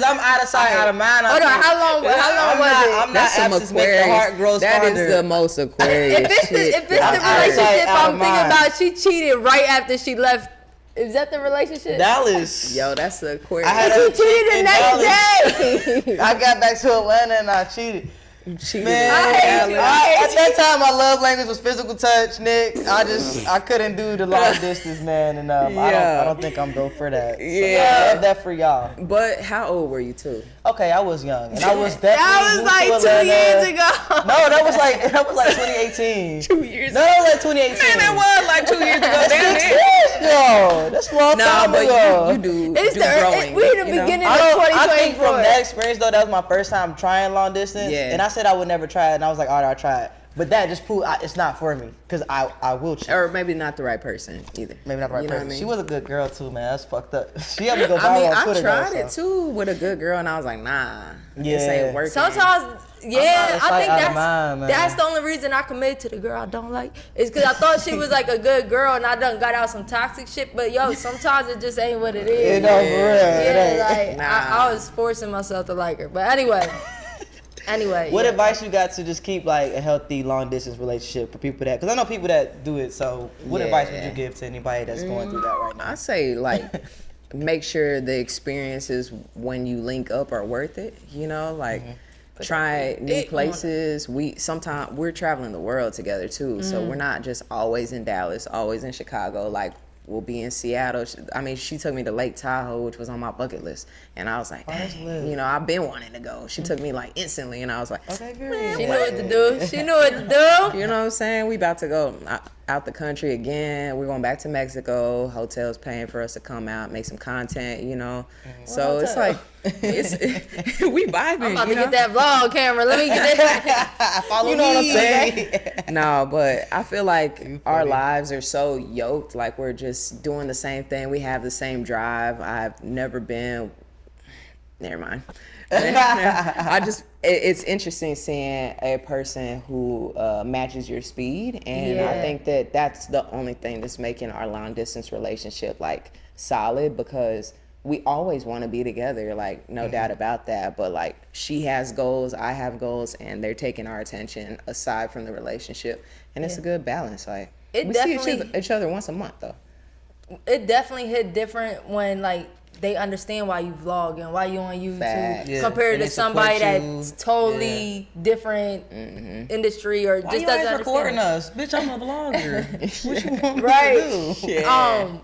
A: I'm out of sight, out of mind.
B: Hold on, how long was it?
A: I'm not
D: that's some
A: absence make the heart grows
D: That
A: fonder.
D: is the most Aquarius
B: If it's
D: shit.
B: the relationship I'm thinking about, she cheated right after she left. Is that the relationship?
A: Dallas.
D: Yo, that's the Aquarius.
A: I had
B: She
A: a
B: cheated
A: cheat
B: the
A: in
B: next
A: Dallas. I got back to Atlanta and I cheated. Man,
B: I hate you.
A: at that time my love language was physical touch, Nick. I couldn't do the long distance, man, and I don't think I'm built for that. So,
D: Yeah.
A: I love that for y'all.
D: But how old were you too?
A: Okay, I was young, and I was definitely
B: That was like
A: moved to
B: 2
A: Atlanta.
B: years ago.
A: No, that was like 2018.
D: 2 years.
A: No, that was like 2018.
D: Man, that was like 2 years ago. Damn it.
A: Yo, that's a long time
D: But
A: ago.
D: you do
B: It's
D: growing.
B: we in the
D: you know?
B: beginning of
A: I think
B: 2024.
A: from that experience though, that was my first time trying long distance.
D: Yeah.
A: And I said I would never try it, and I was like, all right, I'll try it. But that just proved it's not for me, because I will cheat.
D: Or maybe not the right person either.
A: Maybe not the right
D: You know
A: person.
D: what I mean?
A: She was a good girl too, man. That's fucked up. She helped me go viral
D: I mean,
A: on
D: I
A: Twitter.
D: tried
A: though,
D: it
A: so.
D: too with a good girl, and I was like, nah, this
A: Yeah.
D: ain't working.
B: Sometimes, yeah,
A: out of
B: I
A: sight,
B: think
A: out of mind, man.
B: that's the only reason I committed to the girl I don't like. Is because I thought she was like a good girl, and I done got out some toxic shit. But yo, sometimes it just ain't what it is.
A: You know, for real.
B: Yeah, like
D: Nah.
B: I was forcing myself to like her. But anyway.
A: What
B: yeah.
A: advice you got to just keep like a healthy long distance relationship for people that? Because I know people that do it. So what advice would you give to anybody that's going through that right now?
D: I say like make sure the experiences when you link up are worth it. You know, like try new places. Sometimes we're traveling the world together too, so we're not just always in Dallas, always in Chicago. Like we'll be in Seattle. I mean, she took me to Lake Tahoe, which was on my bucket list, and I was like, dang, you know, I've been wanting to go. She took me like instantly, and I was like,
A: Okay,
B: She knew what to do. She knew what to do.
D: you know what I'm saying? We about to go out the country again. We're going back to Mexico. Hotel's paying for us to come out, make some content, you know. So it's like, we vibing.
B: I'm about
D: you
B: to
D: know?
B: get that vlog camera. Let me get that.
A: Follow
D: You know what I'm
A: me.
D: saying? No, but I feel like our lives are so yoked. Like we're just doing the same thing. We have the same drive. I've never been. Never mind. It's interesting seeing a person who matches your speed, and I
B: Yeah.
D: think that that's the only thing that's making our long distance relationship like solid, because we always want to be together, like no doubt about that. But like she has goals, I have goals, and they're taking our attention aside from the relationship, and it's a good balance. Like
B: It
D: we see
B: definitely-
D: each other once a month though.
B: It definitely hit different when like they understand why you vlog and why you on YouTube
D: Facts.
A: Yeah.
B: compared
A: And
B: to
A: they support
B: somebody
A: you.
B: that's totally different industry or
A: Why
B: just
A: you
B: doesn't
A: always recording
B: understand.
A: us? Bitch, I'm a vlogger. What you want me
B: Right.
A: to do?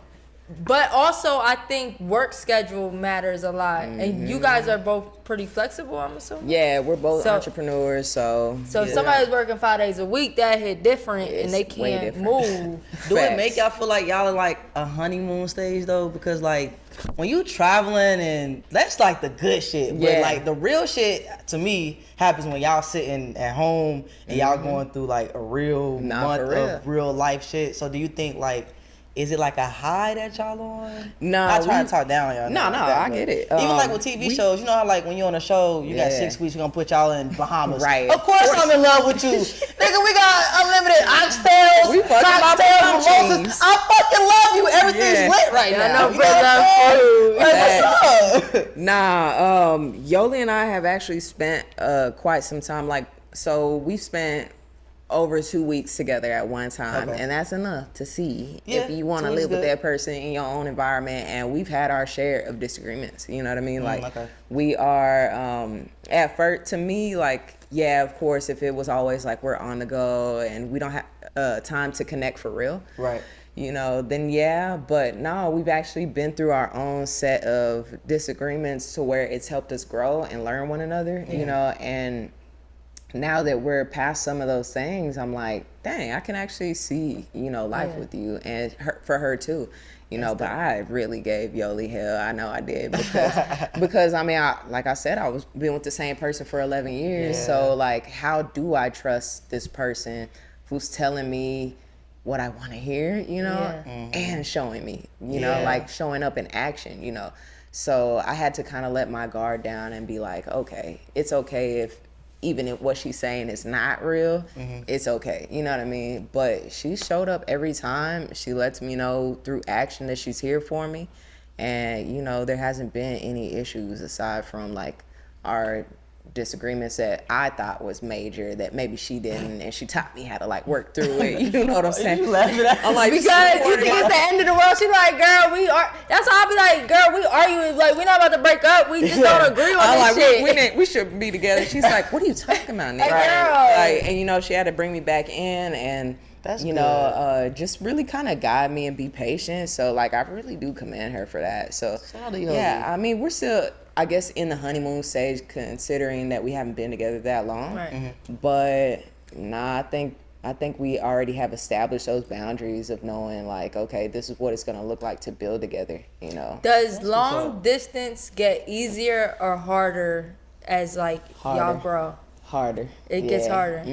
B: But also I think work schedule matters a lot, and you guys are both pretty flexible, I'm assuming.
D: Yeah, we're both
B: So-
D: entrepreneurs, so
B: So if somebody's working 5 days a week, that hit different, and they
D: It's way
B: can't
D: different.
B: move.
A: Do it
D: Facts.
A: make y'all feel like y'all are like a honeymoon stage though? Because like when you traveling, and that's like the good shit. But
D: Yeah.
A: like the real shit to me happens when y'all sitting at home and y'all going through like a real
D: Nah,
A: month
D: for real.
A: of real life shit. So do you think like, is it like a high that y'all on?
D: Nah,
A: Not trying
D: we-
A: to talk down on y'all.
D: No,
A: like
D: no,
A: that,
D: I
A: but
D: get it.
A: Even like with TV shows, you know how like when you're on a show, you got
D: Yeah.
A: 6 weeks, we're gonna put y'all in Bahamas.
D: Right.
A: Of course I'm in love with you. Nigga, we got unlimited oxtails,
D: We fucking
A: cocktails,
D: love
A: mimosas.
D: cheese.
A: I fucking love you. Everything's
D: Yeah.
A: lit right
B: Yeah, I
A: now.
B: know
A: You
B: Britt
A: what I'm
B: love
A: saying?
B: food.
A: Like, what's up?
D: Nah, Yoli and I have actually spent quite some time. Like, so we spent over 2 weeks together at one time,
A: Okay.
D: and that's enough to see
A: Yeah,
D: if you want to
A: 2 weeks
D: live with
A: good.
D: that person in your own environment. And we've had our share of disagreements. You know what I mean? Like,
A: okay.
D: we are at first. To me, like, yeah, of course, if it was always like we're on the go and we don't have time to connect for real,
A: Right.
D: you know, then yeah. But no, we've actually been through our own set of disagreements to where it's helped us grow and learn one another, you know. And now that we're past some of those things, I'm like, dang, I can actually see, you know, life with you, and for her too, you know. But I really gave Yoli hell. I know I did, because I mean, like I said, I was been with the same person for 11 years. So like, how do I trust this person who's telling me what I want to hear, you know, and showing me, you know, like showing up in action, you know. So I had to kind of let my guard down and be like, okay, it's okay if even if what she's saying is not real, it's okay. You know what I mean? But she showed up every time. She lets me know through action that she's here for me. And, you know, there hasn't been any issues aside from like our disagreements that I thought was major that maybe she didn't, and she taught me how to like work through it. You know what I'm saying?
A: You laughing at
D: I'm like,
B: Because you think it's the end of the world. She like, girl, we are. That's how I be like, girl, we arguing. Like, we're not about to break up. We just don't agree on
D: I'm
B: this
D: like,
B: shit.
D: we should be together. She's like, what are you talking about, nigga?
B: Girl.
D: Like, and you know, she had to bring me back in, and
A: That's
D: you
A: good.
D: know, just really kind of guide me and be patient. So like, I really do commend her for that. So
A: Shout out to Yoli.
D: yeah, I mean, we're still, I guess, in the honeymoon stage, considering that we haven't been together that long.
B: Right.
A: Mm-hmm.
D: But nah, I think we already have established those boundaries of knowing like, okay, this is what it's gonna look like to build together. You know.
B: Does long distance get easier or harder as like y'all
D: Harder.
B: grow?
D: Harder.
B: It gets harder.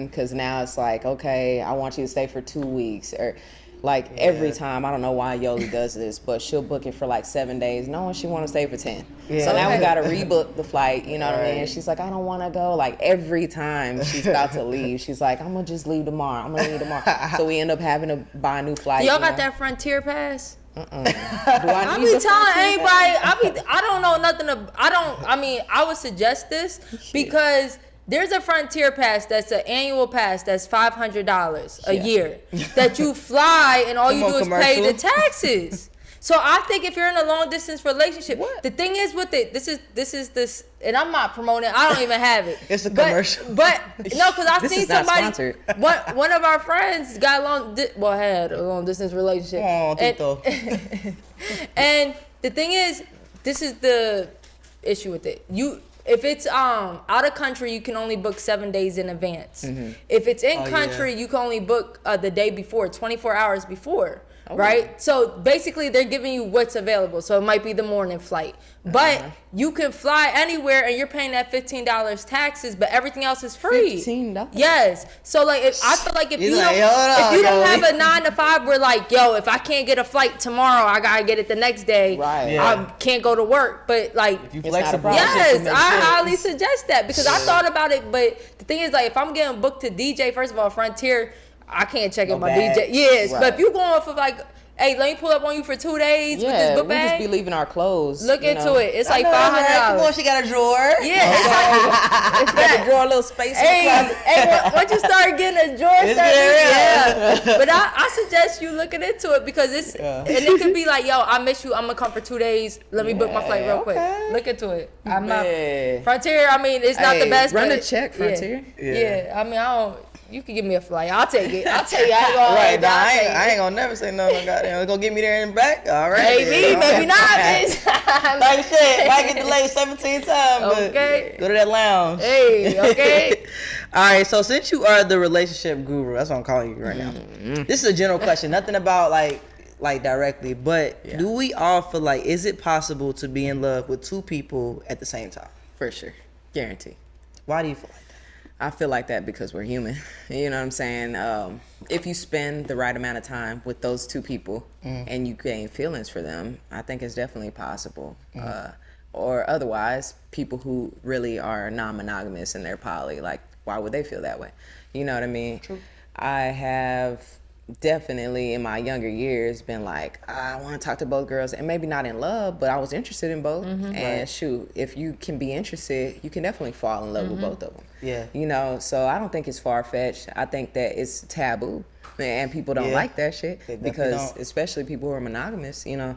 D: Because now it's like, okay, I want you to stay for 2 weeks, or like every time. I don't know why Yoli does this, but she'll book it for like 7 days, knowing she want to stay for 10.
A: Yeah.
D: So now we
B: Okay.
D: gotta rebook the flight. You know what I mean?
A: Right.
D: She's like, I don't want to go. Like every time she's about to leave, she's like, I'm gonna just leave tomorrow. I'm gonna leave tomorrow. So we end up having to buy a new flight.
B: Y'all
D: you
B: got
D: know?
B: that Frontier pass?
D: Do I
B: I
D: need
B: be
D: the
B: telling
D: Frontier?
B: anybody, I don't know nothing. I would suggest this because there's a Frontier pass that's an annual pass that's $500 a year that you fly and all you
A: Come
B: do
A: on,
B: is pay the
A: commercial.
B: taxes. So I think if you're in a long distance relationship,
D: What?
B: the thing is with it, this is, and I'm not promoting. I don't even have it.
A: It's a
B: But-
A: commercial.
B: But no, because I've
D: This
B: seen
D: is not
B: somebody.
D: sponsored.
B: One of our friends got had a long distance relationship.
A: Aw,
B: And-
A: Tito.
B: and the thing is, this is the issue with it. If it's out of country, you can only book 7 days in advance. If it's in country, you can only book the day before, 24 hours before. Right? So basically they're giving you what's available. So it might be the morning flight. But you can fly anywhere and you're paying that $15 taxes, but everything else is free.
D: $15?
B: Yes. So like I feel like if
A: He's
B: you
A: like,
B: don't
A: hold on,
B: if you don't
A: Yoli.
B: have a 9 to 5, we're like, yo, if I can't get a flight tomorrow, I gotta get it the next day.
D: Right.
A: Yeah.
B: I can't go to work. But like
A: If you
D: It's
A: flexible,
D: not a problem.
A: that shit
B: yes,
A: can make
B: I
A: sense.
B: highly suggest that because I thought about it, but the thing is like if I'm getting booked to DJ, first of all, Frontier, I can't check in
A: No
B: my
A: bags.
B: DJ. Yes,
D: Right.
B: but if you going for like, hey, let me pull up on you for 2 days with this
D: Yeah,
B: book
D: we just
B: bag.
D: be leaving our clothes.
B: Look
D: you
B: into
D: know.
B: it. It's like
A: Come on,
B: $500.
A: she got a drawer.
B: Yeah, it's like it's
D: Gotta
B: that.
D: draw a little space in the
B: Hey,
D: closet.
B: hey, once you start getting a drawer
A: It's
B: service,
A: good,
B: yeah. But I suggest you looking into it because it's and it could be like, yo, I miss you. I'm gonna come for 2 days. Let me book my flight real quick.
D: okay.
B: Look into it. I'm not
D: Yeah.
B: Frontier. I mean, it's not the
D: Hey,
B: best.
D: run
B: but
D: a check, Frontier.
B: Yeah. I mean, I don't. You can give me a flight. I'll take it. I'll tell you. I ain't gonna.
A: Right, nah,
B: I'll
A: I
B: take
A: ain't, I ain't gonna never say no, goddamn. It's gonna get me there and back. All right.
B: Maybe, maybe not, bitch.
A: Like shit, might get delayed 17 times, but
B: Okay.
A: go to that lounge.
B: Hey, okay.
A: All right, so since you are the relationship guru, that's what I'm calling you right now. This is a general question, nothing about like directly, but do we all feel like is it possible to be in love with two people at the same time?
D: For sure. Guarantee.
A: Why do you feel like that?
D: I feel like that because we're human. You know what I'm saying? If you spend the right amount of time with those two people and you gain feelings for them, I think it's definitely possible. Or otherwise, people who really are non-monogamous and they're poly, like, why would they feel that way? You know what I mean?
A: True.
D: I have definitely in my younger years been like, I want to talk to both girls, and maybe not in love, but I was interested in both. And shoot, if you can be interested, you can definitely fall in love with both of them.
A: Yeah.
D: You know, so I don't think it's far-fetched. I think that it's taboo, and people don't
A: Yeah.
D: like that shit
A: They definitely
D: because,
A: don't.
D: especially people who are monogamous, you know.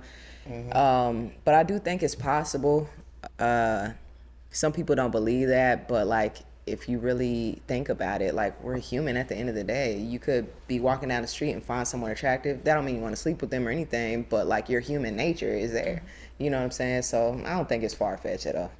D: But I do think it's possible. Some people don't believe that, but like, if you really think about it, like, we're human at the end of the day. You could be walking down the street and find someone attractive. That don't mean you want to sleep with them or anything, but like, your human nature is there. You know what I'm saying? So I don't think it's far-fetched at all.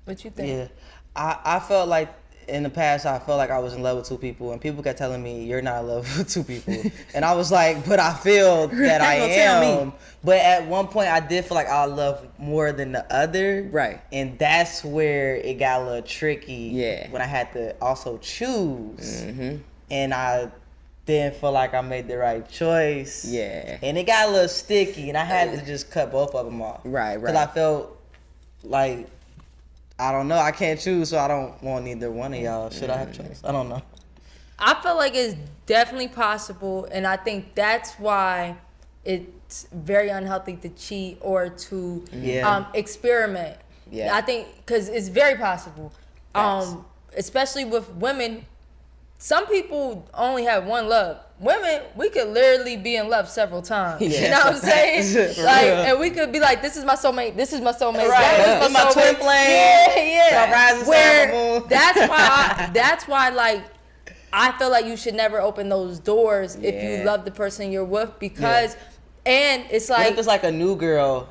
B: What you think?
A: Yeah, I felt like in the past I felt like I was in love with two people, and people kept telling me you're not in love with two people, and I was like, but I feel that I
D: Ain't gonna tell
A: am. But at one point I did feel like I love more than the other,
D: Right.
A: And that's where it got a little tricky.
D: Yeah.
A: when I had to also choose, and I didn't feel like I made the right choice.
D: Yeah.
A: and it got a little sticky, and I had to just cut both of them off.
D: Right,
A: Because
D: right.
A: I felt like, I don't know, I can't choose, so I don't want neither one of y'all. Should I have choice? I don't know.
B: I feel like it's definitely possible, and I think that's why very unhealthy to cheat or to
A: Yeah.
B: experiment.
D: Yeah.
B: I think because it's very possible,
D: Facts.
B: especially with women. Some people only have one love. Women, we could literally be in love several times.
D: Yeah.
B: You know what I'm saying?
A: For
B: Like,
A: real.
B: and we could be like, this is my soulmate. This is my soulmate.
A: Right.
B: That
A: This
B: is
A: is my twin
B: soulmate.
A: flame.
B: Yeah.
A: Rise and
B: Where
A: shine, moon.
B: that's why like I feel like you should never open those doors if
D: Yeah.
B: you love the person you're with because and it's
A: What
B: like
A: if it's like a new girl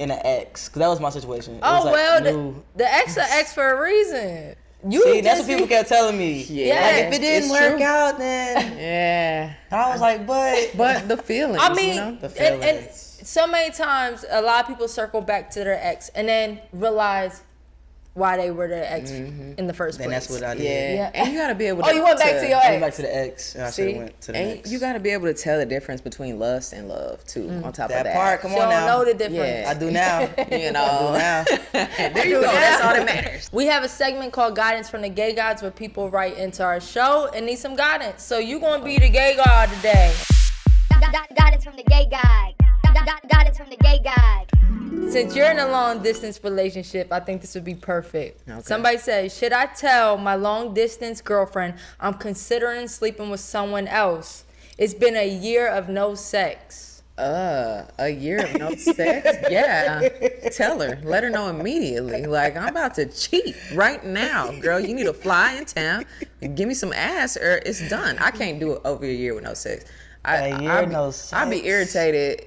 A: and an ex? Because that was my situation. It was
B: oh
A: like
B: well
A: new-
B: the ex are ex for a reason. You
A: See, that's
B: just
A: what people kept telling me.
D: Yeah.
A: Like, if it didn't
D: It's
A: work
D: true.
A: out, then
D: Yeah.
A: I was like,
D: But the feelings,
B: I mean,
D: you know?
A: The
B: and
A: feelings.
B: so many times, a lot of people circle back to their ex and then realize why they were their ex in the first
A: then
B: place.
A: that's what I did.
D: Yeah.
B: Yeah.
D: And you got to be able to.
B: Oh, you went back to your
A: I went
B: ex.
A: back to the ex. And I should
D: See,
A: have went to the
D: and
A: next.
D: you got to be able to tell the difference between lust and love too. On top
A: that
D: of that,
A: part. Come
B: You
A: on
B: don't
A: now.
B: know the difference.
D: Yeah.
A: I do now.
D: You
A: I do
D: know.
A: now.
D: There you go. That's all that matters.
B: We have a segment called Guidance from the Gay Gods where people write into our show and need some guidance. So you gonna be the gay god today.
C: Guidance from the gay guy. Guidance from the gay guy.
B: Since you're in a long distance relationship, I think this would be perfect.
D: Okay.
B: Somebody says, should I tell my long distance girlfriend I'm considering sleeping with someone else? It's been a year of no sex.
D: A year of no sex? Yeah. Tell her. Let her know immediately. Like, I'm about to cheat right now. Girl, you need to fly in town and give me some ass or it's done. I can't do it over a year with no sex.
A: A year
D: I'll be,
A: no
D: I'll be
A: sex.
D: irritated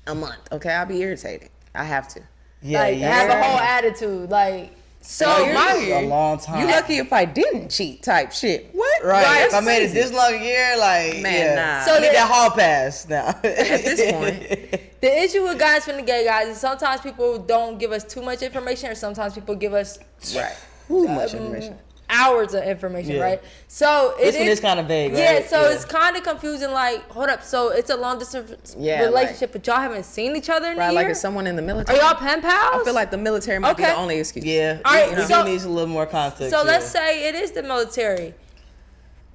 D: a month. Okay, I'll be irritated. I have to.
A: Yeah,
B: Like, have a whole attitude. Like, so
D: Oh,
B: my...
A: a long time.
D: You lucky if I didn't cheat type shit. What?
A: Right. If I
D: That's
A: made it
D: crazy.
A: this long a year, like,
D: Man,
A: yeah.
D: nah.
B: So
A: I need
B: there-
A: that hall pass now.
D: At this point.
B: The issue with guys from the gay guys is sometimes people don't give us too much information or sometimes people give us
D: Right. Too much information.
B: hours of information,
A: Yeah.
B: right? So
A: This one is kind of vague, right?
B: Yeah, so it's kind of confusing. Like, hold up, so it's a long distance
D: Yeah,
B: relationship, but y'all haven't seen each other in a
D: Right,
B: year?
D: like if someone in the
B: Are
D: military.
B: y'all pen pals?
D: I feel like the military might be
B: Okay.
D: the only excuse.
A: Yeah.
B: All right,
A: it
B: so-
A: needs a little more context.
B: so
A: yeah.
B: let's say it is the military,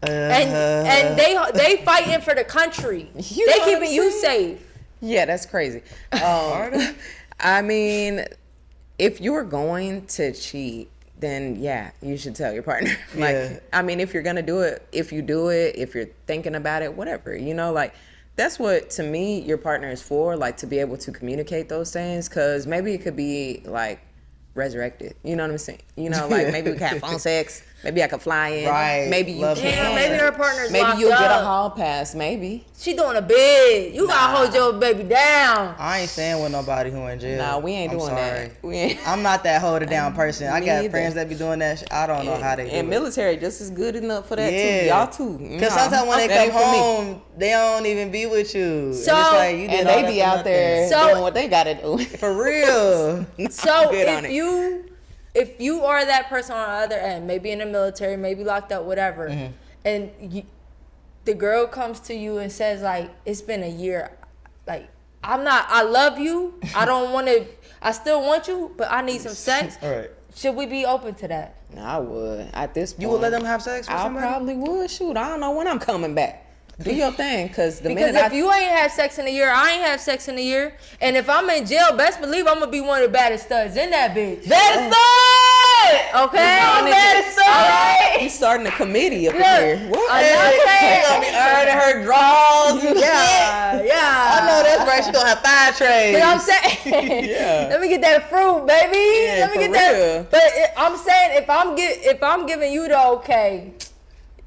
A: Uh,
B: and they fighting for the country.
D: You
B: They
D: know what I'm
B: keeping you
D: saying?
B: safe.
D: Yeah, that's crazy.
A: they?
D: I mean, if you're going to cheat, then yeah, you should tell your partner. Like,
A: Yeah.
D: I mean, if you're gonna do it, if you do it, if you're thinking about it, whatever, you know, like that's what to me your partner is for, like to be able to communicate those things, because maybe it could be like resurrected. You know what I'm saying? You know, like maybe we can have phone sex. Maybe I could fly in.
A: Right.
D: Maybe you
A: Love
D: can.
B: Damn, maybe her partner's
D: Maybe
B: locked
D: you'll get a
B: up.
D: hall pass. Maybe.
B: She doing a bid. You gotta hold your baby down.
A: I ain't staying with nobody who in jail.
D: Nah, we ain't
A: I'm
D: doing
A: sorry.
D: that. We ain't.
A: I'm not that hold it down person. I
D: Me
A: got
D: either.
A: friends that be doing that. I don't know how they do
D: And
A: it.
D: military just as good enough for that
A: Yeah.
D: too. Y'all too.
A: Because sometimes when they
D: That
A: come
D: ain't for me.
A: home, they don't even be with you.
B: So-
A: and it's like you did
D: And
A: all
D: they
A: that
D: be
A: for
D: out
A: nothing.
D: there
B: So-
D: doing what they gotta do.
A: For real.
B: So
D: Good on it.
B: if you are that person on the other end, maybe in the military, maybe locked up, whatever,
A: Mm-hmm.
B: and the girl comes to you and says like, it's been a year, like I love you, I don't want to, I still want you, but I need some sex.
A: All right.
B: Should we be open to that?
D: I would. At this point,
A: You would let them have sex with
D: I
A: somebody?
D: probably would. Shoot, I don't know when I'm coming back. Do your thing, because the
B: Because
D: minute
B: if you ain't had sex in a year, I ain't have sex in a year, and if I'm in jail, best believe I'm gonna be one of the baddest studs in that bitch.
A: Baddest
B: Okay, I'm baddest stud.
D: you starting a committee up in
B: Look,
D: here. What?
B: I'm not
A: She
B: saying.
A: gonna be earning her draws and shit.
B: Yeah.
A: I know that's right. She gonna have 5 trays.
B: But I'm saying,
D: Yeah.
B: let me get that fruit, baby.
D: Yeah,
B: let me
D: for
B: get
D: real.
B: that. But I'm saying, if I'm giving you the okay,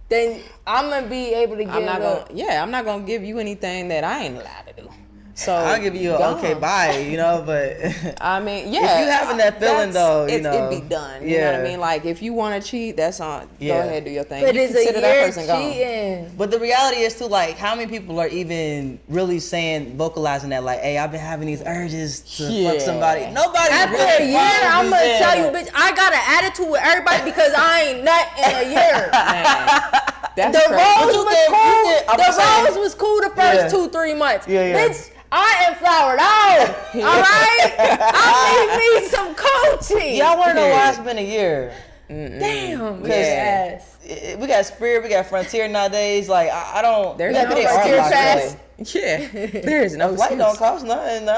B: then I'm gonna be able to give.
D: I'm not gonna give you anything that I ain't allowed to do. So
A: I'll give you
D: go
A: an okay
D: on.
A: bye, you know, but
D: I mean, yeah.
A: you having that feeling, though, you know.
D: it'd be done. You know what I mean? Like, if you want to cheat, that's on.
A: Yeah.
D: Go ahead, do your thing.
B: But
D: you
B: it's
D: consider
B: a
D: that
B: year
D: person gone.
B: cheating.
A: But the reality is too, like, how many people are even really vocalizing that, like, hey, I've been having these urges to fuck
D: Yeah.
A: somebody. Nobody
B: After
A: really
B: a year, I'm gonna
A: saying
B: tell you,
A: that.
B: bitch, I got an attitude with everybody because I ain't nut in a year.
D: Man, that's
B: The
D: crazy.
B: rose
A: you
B: was
A: can-
B: cool.
A: you can- I'm
B: The
A: saying-
B: rose was cool the first
A: Yeah.
B: 2-3 months.
A: Yeah.
B: Bitch, I am flowered out. All right, I need me some coaching.
A: Y'all wanna know why
D: Yeah.
A: it's been a year?
B: Damn.
A: Yeah.
B: Yes.
A: We got Spirit, we got Frontier nowadays. Like I don't.
D: There's
A: maybe
D: no
A: they are
B: Frontier
A: locked
B: pass.
A: up.
D: Yeah, there's no
A: Flight
D: excuse.
A: don't cost nothing.
D: no.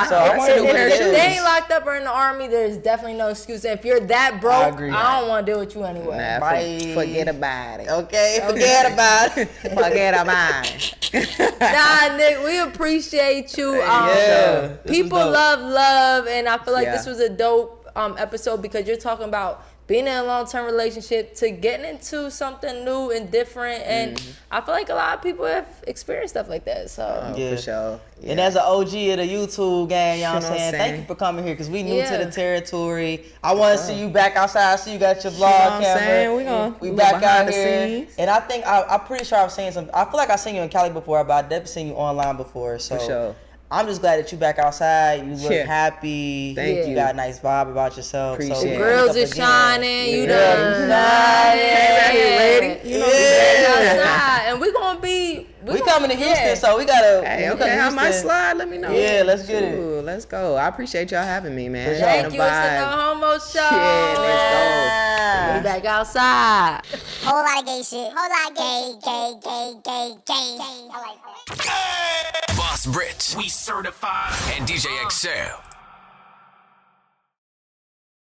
A: So I
D: That's
A: wonder
D: a
A: what
D: pair
A: it
D: of
B: If
A: is.
B: they ain't locked up or in the army, there's definitely no excuse. If you're that broke,
A: I agree.
B: I don't want to deal with you anyway.
D: Nah,
A: Bye.
D: forget about it.
A: Okay, forget about it.
D: Forget about it.
B: Nah, Nick, we appreciate you.
A: Yeah, this was
B: People
A: dope.
B: love, and I feel like
D: Yeah.
B: this was a dope episode because you're talking about being in a long-term relationship to getting into something new and different, and I feel like a lot of people have experienced stuff like that. So
A: Yeah.
D: For sure. Yeah.
A: And as an OG of the YouTube gang, y'all
D: You know what I'm
A: saying, thank
D: saying?
A: you for coming here because we new
B: Yeah.
A: to the territory. I want to see you back outside. I see you got your vlog
D: what I'm
A: camera.
D: saying?
A: We
D: we
A: back
D: behind
A: out
D: the
A: here.
D: scenes.
A: And I think I'm pretty sure I've seen some. I feel like I've seen you in Cali before, but I've definitely seen you online before. So
D: For sure.
A: I'm just glad that you back outside. You look
D: Yeah.
A: happy.
D: Thank
A: You
D: you.
A: got a nice vibe about yourself.
D: Appreciate
A: so
D: it.
B: grills
A: up
B: is
A: again.
B: shining. You
A: Yeah.
B: done.
A: Yeah.
D: ready?
B: You know,
A: Yeah.
B: outside, and we gonna be.
A: We coming to Houston,
B: yeah.
A: so we gotta.
D: Hey,
A: we come
D: okay,
A: to
D: I might
A: Houston.
D: slide. Let me know.
A: Yeah, let's get it.
D: Ooh, let's go. I appreciate y'all having me, man.
A: For sure.
B: Thank
D: On the
B: you. It's the
D: vibe.
B: No Homo Show.
D: Yeah,
B: We back outside.
C: Whole lot of gay shit. Whole lot of gay. I like that.
E: Boss Britt. We certified. And DJ eXeL.